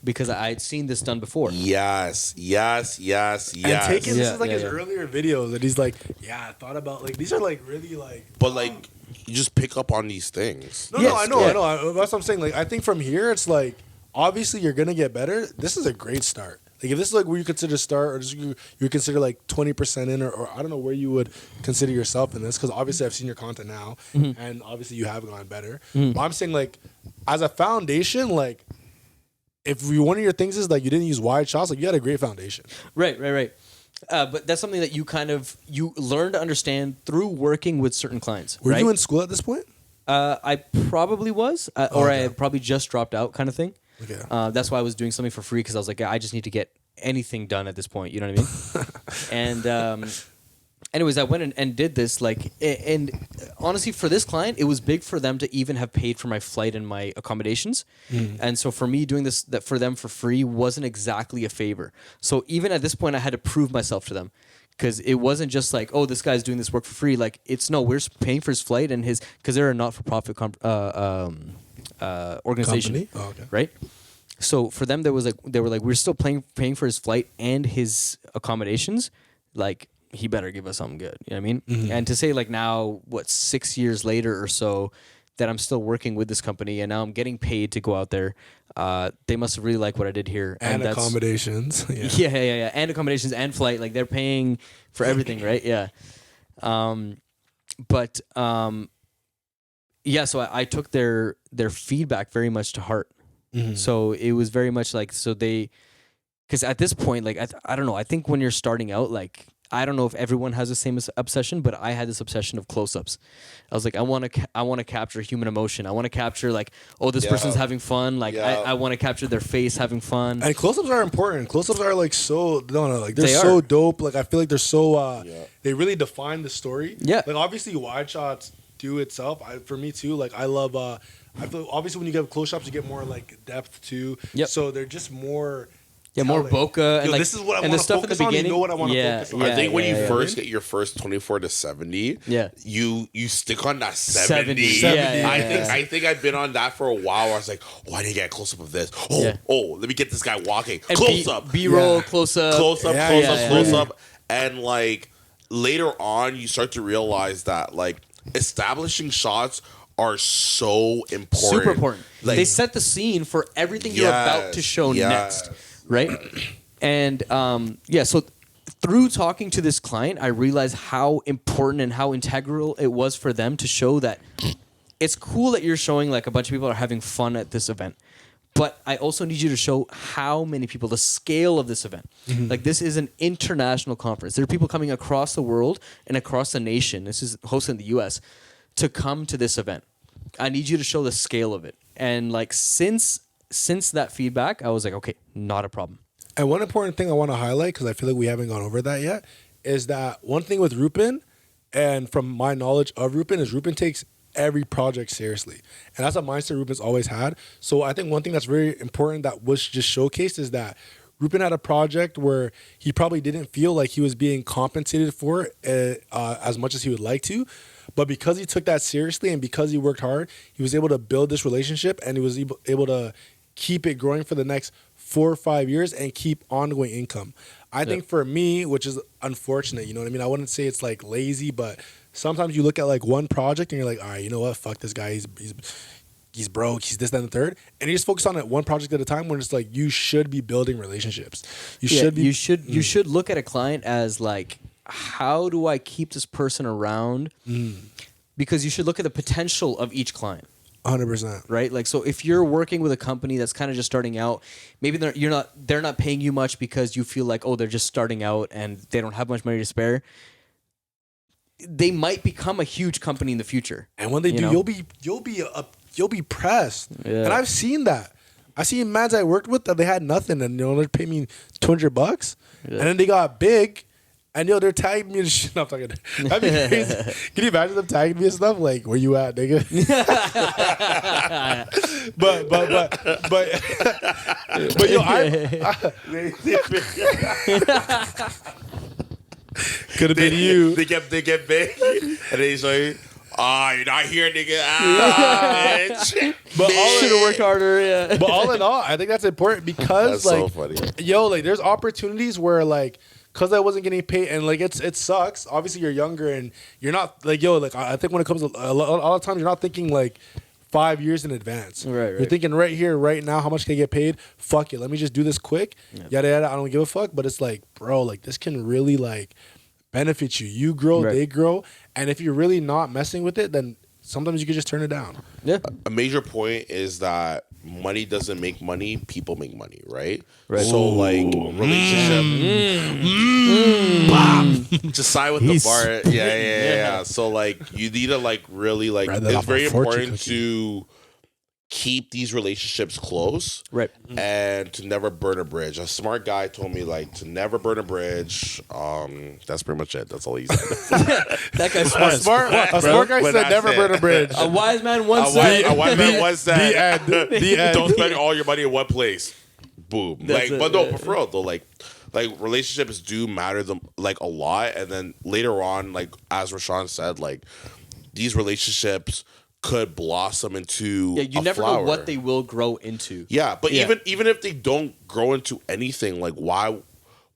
because I'd seen this done before. Yes. And taking this Yeah, is like yeah, his yeah. earlier videos, and he's like, "Yeah, I thought about like these are like really like." But like, you just pick up on these things. No, Yes, I know. That's what I'm saying. Like, I think from here, it's like obviously you're gonna get better. This is a great start. Like, if this is like where you consider start, or just you consider like 20% in, or I don't know where you would consider yourself in this, because obviously I've seen your content now, and obviously you have gone better. But I'm saying like, as a foundation, like, if one of your things is like you didn't use wide shots, like you had a great foundation. Right. But that's something that you learn to understand through working with certain clients. Were right? you in school at this point? I probably was, or Okay. I had probably just dropped out, kind of thing. Okay. That's why I was doing something for free, because I was like, I just need to get anything done at this point. You know what I mean? And anyways, I went and did this. Like, and honestly, for this client, it was big for them to even have paid for my flight and my accommodations. And so for me, doing this that for them for free wasn't exactly a favor. So even at this point, I had to prove myself to them. Because it wasn't just like, oh, this guy's doing this work for free. Like, we're paying for his flight and because they're a not-for-profit organization, Company? Oh, okay. right? So for them, they were like, we're still paying for his flight and his accommodations. Like, he better give us something good. You know what I mean? Mm-hmm. And to say like now, 6 years later or so, that I'm still working with this company and now I'm getting paid to go out there. They must have really liked what I did here. And that's, accommodations. yeah. And accommodations and flight. Like, they're paying for everything, right? Yeah. So I took their feedback very much to heart. So it was very much like, because at this point, like, I don't know, I think when you're starting out, like, I don't know if everyone has the same obsession, but I had this obsession of close-ups. I was like, I want to capture human emotion. I want to capture like, oh, this person's having fun. Like, Yeah. I want to capture their face having fun. And close-ups are important. Close-ups are like like they're They so are. dope. Like, I feel like they're so they really define the story. Yeah. Like, obviously wide shots do itself. For me too. Like, I love I feel obviously when you get close shots you get more like depth too. Yep. So they're just more Yeah, more telling. bokeh, and Yo, like, this is what I and want the to stuff in focus the on. You beginning. know what I want to focus on. I think when you yeah. first get your first 24 to 70, Yeah. you stick on that 70. 70, yeah, I think I've been on that for a while. Where I was like, oh, I need to get a close up of this. Oh, Yeah. let me get this guy walking. And Close up. B-roll, Yeah. close up. Close up, Yeah, close yeah, up, yeah. close up. And like later on, you start to realize that like establishing shots are so important. Super important. Like, They set the scene for everything you're about to show next, right? And so through talking to this client, I realized how important and how integral it was for them to show that it's cool that you're showing like a bunch of people are having fun at this event. But I also need you to show how many people, the scale of this event. Like, this is an international conference. There are people coming across the world and across the nation. This is hosted in the U.S. to come to this event. I need you to show the scale of it. And like since that feedback, I was like, okay, not a problem. And one important thing I want to highlight, because I feel like we haven't gone over that yet, is that one thing with Rupin, and from my knowledge of Rupin, is Rupin takes every project seriously. And that's a mindset Rupin's always had. So I think one thing that's very important that was just showcased is that Rupin had a project where he probably didn't feel like he was being compensated for it as much as he would like to. But because he took that seriously and because he worked hard, he was able to build this relationship and he was able to keep it growing for the next 4 or 5 years and keep ongoing income. I think for me, which is unfortunate, you know what I mean? I wouldn't say it's like lazy, but sometimes you look at like one project and you're like, all right, you know what? Fuck this guy. He's broke. He's this, that, and the third. And you just focus on it one project at a time when it's like you should be building relationships. You should look at a client as like, how do I keep this person around? Because you should look at the potential of each client. 100%. Right? Like, so if you're working with a company that's kind of just starting out, maybe they're not paying you much because you feel like, oh, they're just starting out and they don't have much money to spare. They might become a huge company in the future. And when they do, you'll be pressed. Yeah. And I've seen that. I seen mans I worked with that they had nothing and they're paying me $200, and then they got big. And they're tagging me and shit. No, I'm talking. That'd be crazy. Can you imagine them tagging me and stuff? Like, where you at, nigga? but yo, could have been you. They get big, and they say, you're not here, nigga. Bitch. But Should have worked harder. Yeah. But all in all, I think that's important because, That's so funny. yo, like, there's opportunities where, like, because I wasn't getting paid, and like it sucks. Obviously, you're younger, and you're not like, yo, like, I think when it comes to a lot of times, you're not thinking like 5 years in advance. Right. You're thinking right here, right now, how much can I get paid? Fuck it, let me just do this quick. Yada yada. I don't give a fuck. But it's like, bro, like, this can really like benefit you. You grow, they grow, and if you're really not messing with it, then sometimes you can just turn it down. Yeah. A major point is that money doesn't make money, people make money, right? Right. So like relationship, just side with He's the bar. Yeah. So like you need to like really like, Rather it's off a very fortune important to keep these relationships close, Right. and to never burn a bridge. A smart guy told me like to never burn a bridge. That's pretty much it. That's all he said. That guy's A smart guy But said that's never it. burn a bridge. A wise man once A said. wise man once said, The end. don't spend all your money in one place. Boom. That's Like, it, but no, yeah. but for real though, like relationships do matter them like a lot, and then later on, like as Rashawn said, like these relationships could blossom into You a never flower. know what they will grow into. Yeah, but Yeah. even if they don't grow into anything, like why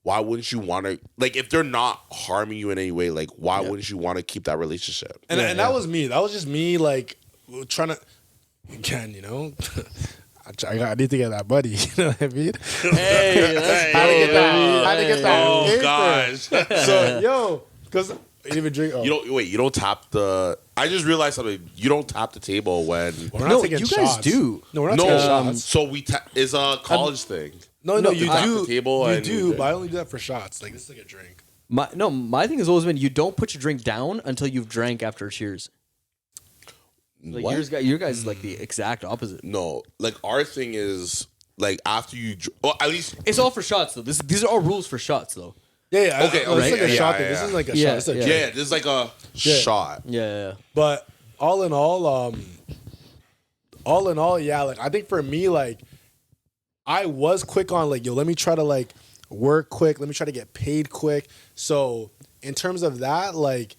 wouldn't you want to, like, if they're not harming you in any way, like why wouldn't you want to keep that relationship? And that was me. That was just me, like, trying to, again, you know, I need to get that money. You know what I mean? Hey, let's How to get go, that? How to get that? Oh paper. gosh. So, yo, because you didn't even drink. Oh. You don't tap the, I just realized something. You don't tap the table when, We're not No, taking you guys shots. do. No, we're not no, taking shots. so it's a college thing. No, you tap do. the table you and do, you but I only do that for shots. Like, this is like a drink. My thing has always been you don't put your drink down until you've drank after a cheers. Like What? your guys is like the exact opposite. No, like our thing is like after you, well, at least It's all for shots though. These are all rules for shots though. Yeah. Okay, It's right, like a yeah, shot yeah, thing. This yeah. is like a Yeah, shot. It's a yeah. drink. yeah, there's like a shot. Yeah. But all in all, yeah, like I think for me, like I was quick on like, yo, let me try to like work quick, let me try to get paid quick. So in terms of that, like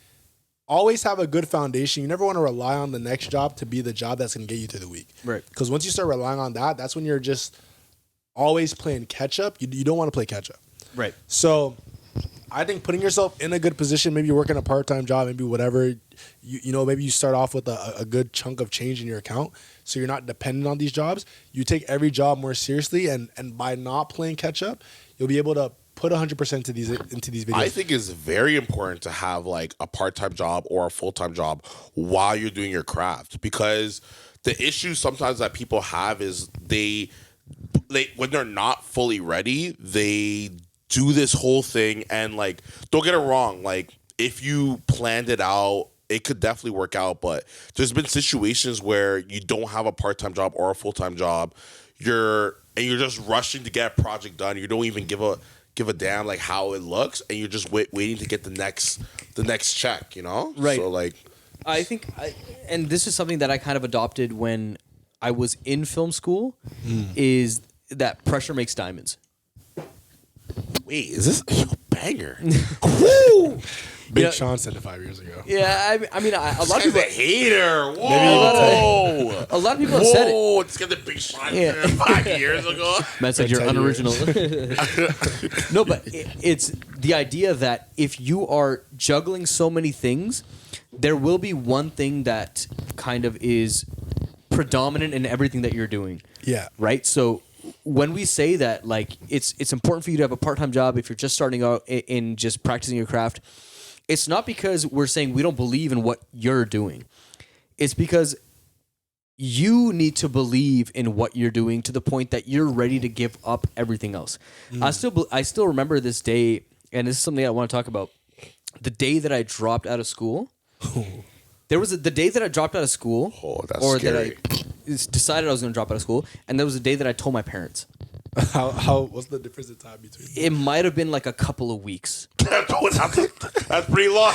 always have a good foundation. You never want to rely on the next job to be the job that's gonna get you through the week. Right. Because once you start relying on that, that's when you're just always playing catch up. You don't want to play catch up. Right. So I think putting yourself in a good position, maybe you're working a part-time job, maybe whatever, you know, maybe you start off with a good chunk of change in your account, so you're not dependent on these jobs. You take every job more seriously, and by not playing catch up, you'll be able to put 100% into these videos. I think it's very important to have like a part-time job or a full-time job while you're doing your craft, because the issue sometimes that people have is they when they're not fully ready, they do this whole thing, and like, don't get it wrong, like if you planned it out, it could definitely work out, but there's been situations where you don't have a part-time job or a full-time job, you're just rushing to get a project done, you don't even give a damn like how it looks, and you're just waiting to get the next check, you know? Right. So like, I think, and this is something that I kind of adopted when I was in film school, is that pressure makes diamonds. wait, is this a banger? Big Yeah. Sean said it 5 years ago. Yeah, I mean, a lot of This people, guy's a hater. Maybe Whoa. a lot of people have said it. Whoa, it's got the big shot Yeah. 5 years ago. Man said you're 10 years. unoriginal. No, but it's the idea that if you are juggling so many things, there will be one thing that kind of is predominant in everything that you're doing. Yeah. Right? So when we say that, like, it's important for you to have a part-time job if you're just starting out in just practicing your craft, it's not because we're saying we don't believe in what you're doing. It's because you need to believe in what you're doing to the point that you're ready to give up everything else. I still remember this day, and this is something I want to talk about. The day that I dropped out of school. There was the day that I dropped out of school, Oh, that's or scary. that I decided I was going to drop out of school, and there was a day that I told my parents. What's the difference in time between? It might have been like a couple of weeks. That's pretty long.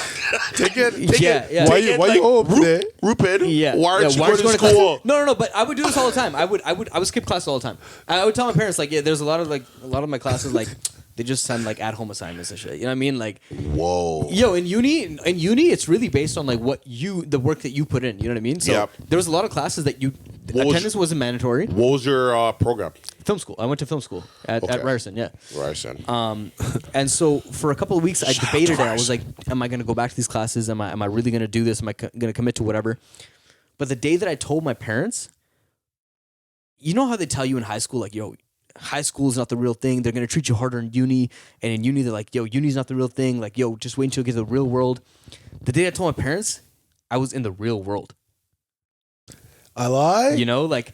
Take it. Yeah. Why you home today? Rupin, Yeah. why aren't you why going to class? school? No. But I would do this all the time. I would skip class all the time. I would tell my parents, like, yeah, there's a lot of my classes, like, they just send like at home assignments and shit. You know what I mean? Like, Whoa. yo, in uni, it's really based on like the work that you put in. You know what I mean? So Yep. there was a lot of classes that was- attendance wasn't mandatory. What was your program? Film school. I went to film school at Okay. Ryerson. Yeah. Ryerson. And so for a couple of weeks, I Shout out debated to it. I was like, am I going to go back to these classes? Am I really going to do this? Am I going to commit to whatever? But the day that I told my parents, you know how they tell you in high school, like, yo, high school is not the real thing. They're going to treat you harder in uni. And in uni, they're like, yo, uni's not the real thing. Like, yo, just wait until you get to the real world. The day I told my parents, I was in the real world. I lie. You know, like,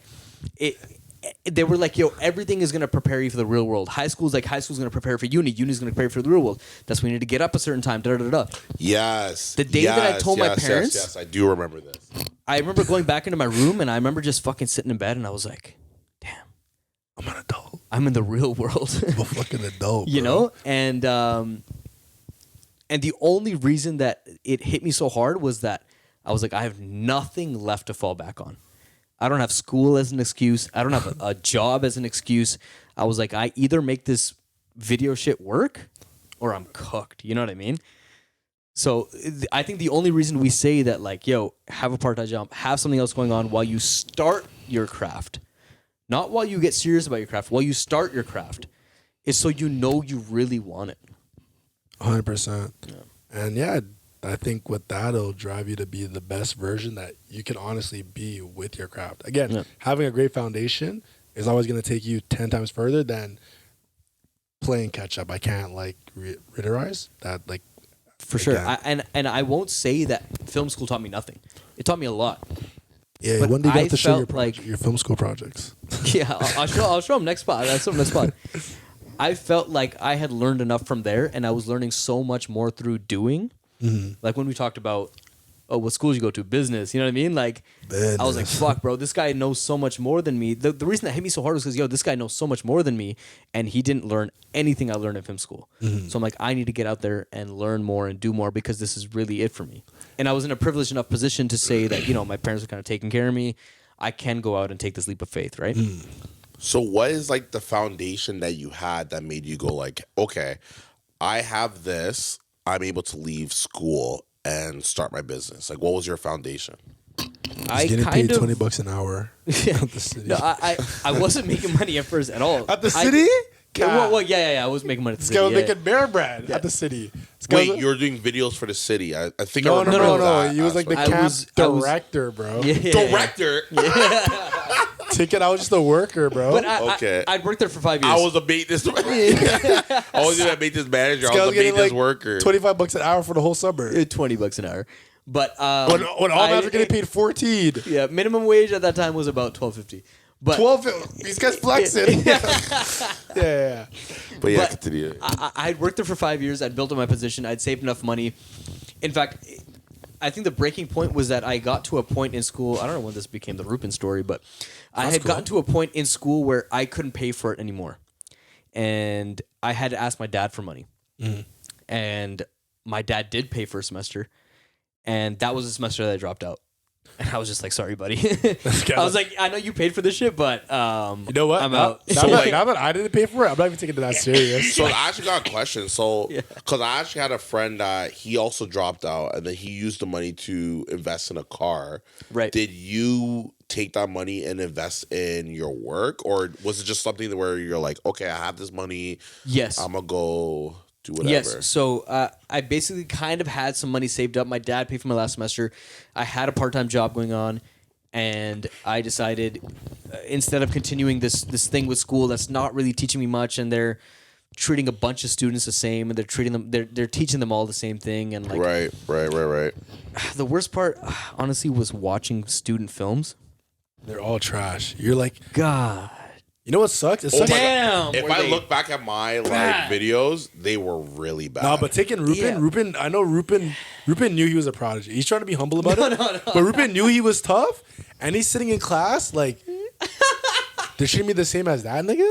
they were like, yo, everything is going to prepare you for the real world. High school's going to prepare for uni. Uni's going to prepare for the real world. That's when you need to get up a certain time, da-da-da-da. Yes. The day that I told my parents- Yes, I do remember this. I remember going back into my room, and I remember just fucking sitting in bed, and I was like, damn, I'm an adult. I'm in the real world. I'm a fucking adult. You bro. know? And the only reason that it hit me so hard was that I was like, I have nothing left to fall back on. I don't have school as an excuse. I don't have a job as an excuse. I was like, I either make this video shit work or I'm cooked. You know what I mean? So I think the only reason we say that, like, yo, have a part-time job, have something else going on while you start your craft, not while you get serious about your craft, while you start your craft, is so you know you really want it. 100%. Yeah. And yeah, I think with that, it'll drive you to be the best version that you can honestly be with your craft. Again, having a great foundation is always going to take you 10 times further than playing catch up. I can't like reiterate that, like, For sure. again. And I won't say that film school taught me nothing. It taught me a lot. Yeah, But one day you I have to show your, felt like- your film school projects. Yeah, I'll show them next spot. I'll show them next spot. I felt like I had learned enough from there, and I was learning so much more through doing. Like when we talked about, oh, what schools you go to, business, you know what I mean? Like, I was like, fuck, bro, this guy knows so much more than me. The reason that hit me so hard was because, yo, this guy knows so much more than me, and he didn't learn anything I learned in film school. So I'm like, I need to get out there and learn more and do more because this is really it for me. And I was in a privileged enough position to say that, you know, my parents are kind of taking care of me. I can go out and take this leap of faith, right? So what is like the foundation that you had that made you go like, okay, I have this, I'm able to leave school and start my business? Like, what was your foundation? I Getting kind paid of $20 an hour Yeah. at the city. No, I wasn't making money at first at all. At the I- city? I was making money at the This city. guy was yeah. making bear bread at the city. This guy Wait, was- you were doing videos for the city. I think no, I remember no. that He was like the aspect. camp I was- director, bro. Yeah. Director. Ticket, I was just a worker, bro. But Okay. I'd worked there for 5 years. I was a maintenance. I was a maintenance manager. This I guy was a getting maintenance like worker. $25 an hour for the whole summer. $20 an hour. But When all mans were getting paid 14. yeah, minimum wage at that time was about $12.50. But 12. These guys flexing. yeah. But yeah, but continue. I'd worked there for 5 years. I'd built up my position. I'd saved enough money. In fact, I think the breaking point was that I got to a point in school. I don't know when this became the Rupin story, but I had gotten to a point in school where I couldn't pay for it anymore. And I had to ask my dad for money. And my dad did pay for a semester. And that was the semester that I dropped out. And I was just like, sorry, buddy. I was like, I know you paid for this shit, but You know what? I'm out. Now that I didn't pay for it, I'm not even taking it that serious. So I actually got a question. So, because I actually had a friend that he also dropped out, and then he used the money to invest in a car. Right. Did you take that money and invest in your work, or was it just something where you're like, okay, I have this money. Yes. I'm gonna go do whatever. Yes. So I basically kind of had some money saved up. My dad paid for my last semester. I had a part-time job going on, and I decided instead of continuing this thing with school that's not really teaching me much, and they're treating a bunch of students the same, and they're teaching them all the same thing, and like Right. the worst part, honestly, was watching student films. They're all trash. You're like, God. you know what sucks? It Oh sucks. my God. Damn. If were I they look back at my bad. videos, they were really bad. No, but taking Rupin, Yeah. I know Rupin knew he was a prodigy. He's trying to be humble about it. No. But Rupin knew he was tough, and he's sitting in class like, they're treating me the same as that nigga?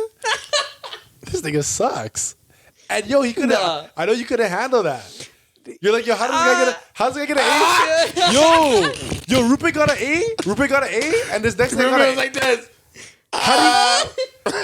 This nigga sucks. And yo, he could have, Nah. I know you couldn't handle that. You're like, yo, how does this guy get an A? Yo, Rupin got an A? Rupin got an A? And this next nigga got Remember, it an was like this.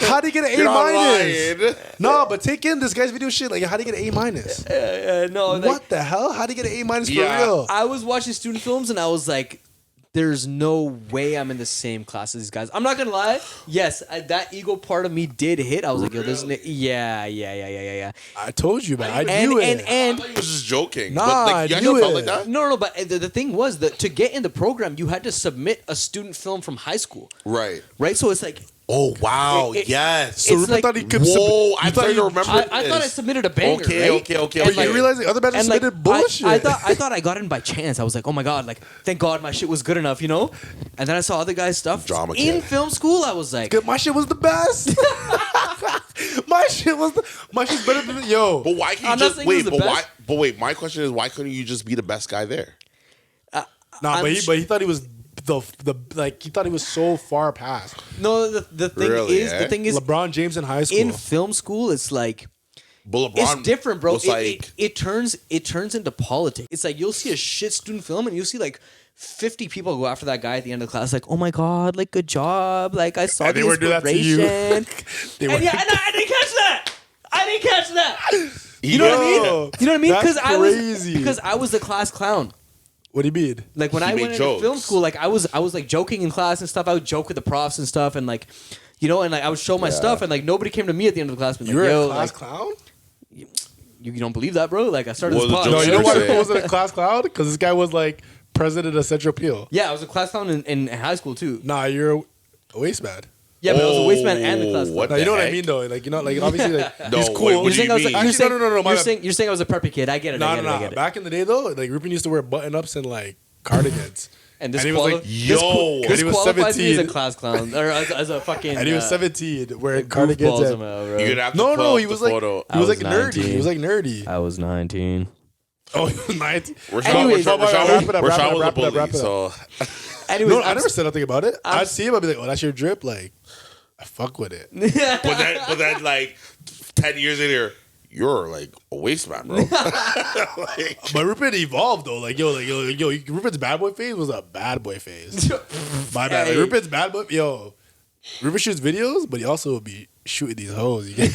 How'd he get an A You're not minus? lying. No, but take in this guy's video shit. Like, how'd he get an A minus? no, like, What the hell? How'd he get an A minus for Yeah. real? I was watching student films and I was like, there's no way I'm in the same class as these guys. I'm not gonna lie. Yes, that ego part of me did hit. I was like, yo, there's yeah. I told you, man. I And knew it. I thought he was just joking. Nah, but like, I you guys knew never felt it. like that? No, but the thing was that to get in the program, you had to submit a student film from high school, Right. right? So it's like, Oh, wow. It- yes. So it's Rupin like- thought he could Whoa, I you thought you you- remember I thought I this. submitted a banger, Okay, right? okay. And But like- you realize the other man And submitted bullshit. I thought I got in by chance. I was like, oh my god, like thank God my shit was good enough, you know. And then I saw other guys' stuff Drama in kid. film school. I was like, My shit was the best. my shit's better than yo. But why can't I'm you not just saying it was wait? the But why? best. But wait, my question is, why couldn't you just be the best guy there? Nah, but he thought he was the like he thought he was so far past no. The thing Really, is, eh? the thing is, LeBron James in high school. in film school, it's like. But LeBron It's different, bro. was It turns into politics. It's like you'll see a shit student film and you'll see like 50 people go after that guy at the end of the class, like, oh my god, like good job, like I saw And the they were doing that to you. inspiration. They And were- yeah, and I didn't catch that. I didn't catch that. you You know what I mean? Yo, You know what I mean? that's crazy. Because I was the class clown. What do you mean? Like when He I made went into jokes. film school, like I was like joking in class and stuff. I would joke with the profs and stuff, and like, you know, and like I would show my stuff, and like nobody came to me at the end of the class. Being You were like, a yo, class like, clown? you don't believe that, bro? Like I started What this was pod. the No, jokes you know you why were it saying? wasn't a class clown? Because this guy was like president of Central Peel. Yeah, I was a class clown in high school too. Nah, you're a waste man. Yeah, but I was a waistman and the class clown. What Nah, you the know what I heck? mean though? Like you know, like obviously like No, he's what- cool. what do you I was mean? you're Actually, saying, no, my you're bad. saying you're saying I was a preppy kid. I get it. I get it. I get it. Back in the day though, like Rupin used to wear button ups and like cardigans. And this And he was like, yo, this and he was qualifies me as a 17. class clown or as a fucking. And he was 17 wearing cardigans. goofball And, somehow, bro. You're gonna have to no, pull no, up he the was like photo. he was I like was nerdy. 19. He was like nerdy. I was 19. Oh, he was 19. Rashad, Anyways, wrap it up, Rashad was a wrap it up, bully, wrap it up. so Anyways, No, I never said nothing about it. I'd see him, I'd be like, oh, that's your drip. Like, I fuck with it. but then like 10 years later, you're like a waste man, bro. Like, But Rupin evolved though. Like, yo, Rupin's bad boy phase was a bad boy phase. My bad. Like, Hey. Rupin's bad boy, yo. Rupin shoots videos, but he also will be shooting these hoes. You get,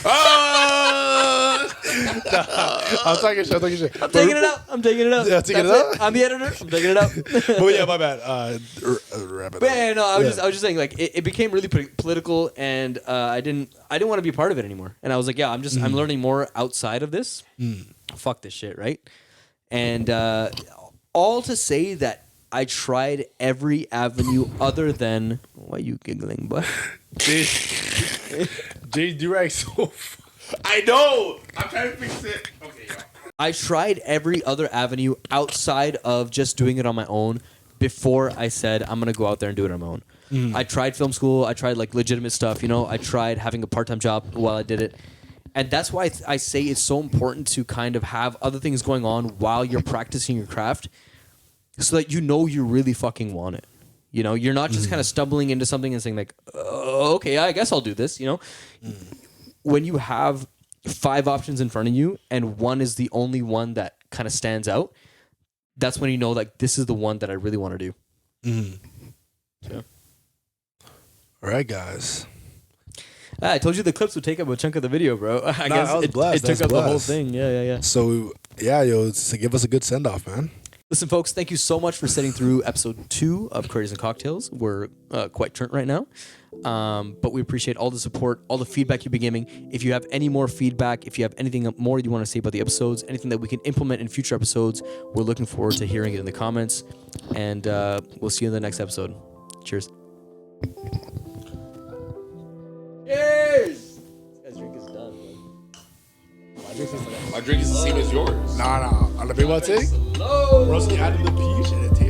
I'm talking shit. I'm taking it out. I'm taking it out. Yeah, taking it That's out? I'm the editor. I'm taking it out. Oh yeah, my bad. Wrap it But up. yeah, no, I was just saying, like, it became really political, and I didn't want to be a part of it anymore. And I was like, yeah, I'm learning more outside of this. Fuck this shit, right? And all to say that I tried every avenue other than. Why are you giggling, bud? Jay Durag so. I know. I'm trying to fix it. Okay. Yeah. I tried every other avenue outside of just doing it on my own before I said I'm gonna go out there and do it on my own. I tried film school. I tried like legitimate stuff. You know, I tried having a part-time job while I did it. And that's why I say it's so important to kind of have other things going on while you're practicing your craft so that you know you really fucking want it. You know, you're not just kind of stumbling into something and saying like, oh, okay, I guess I'll do this, you know? When you have 5 options in front of you and one is the only one that kind of stands out, that's when you know like this is the one that I really want to do. So. All right, guys. I told you the clips would take up a chunk of the video, bro. I guess I was blessed. it took I up was the whole blessed. thing. Yeah. So yeah, yo, so give us a good send off, man. Listen, folks, thank you so much for sitting through episode 2 of Curries and Cocktails. We're quite turnt right now, but we appreciate all the support, all the feedback you've been giving. If you have any more feedback, if you have anything more you want to say about the episodes, anything that we can implement in future episodes, we're looking forward to hearing it in the comments. And we'll see you in the next episode. Cheers. Cheers! This guy's drink is done, My drink is the same as yours. Nah. On the big one take, bro. Rosie added the peach and it tastes.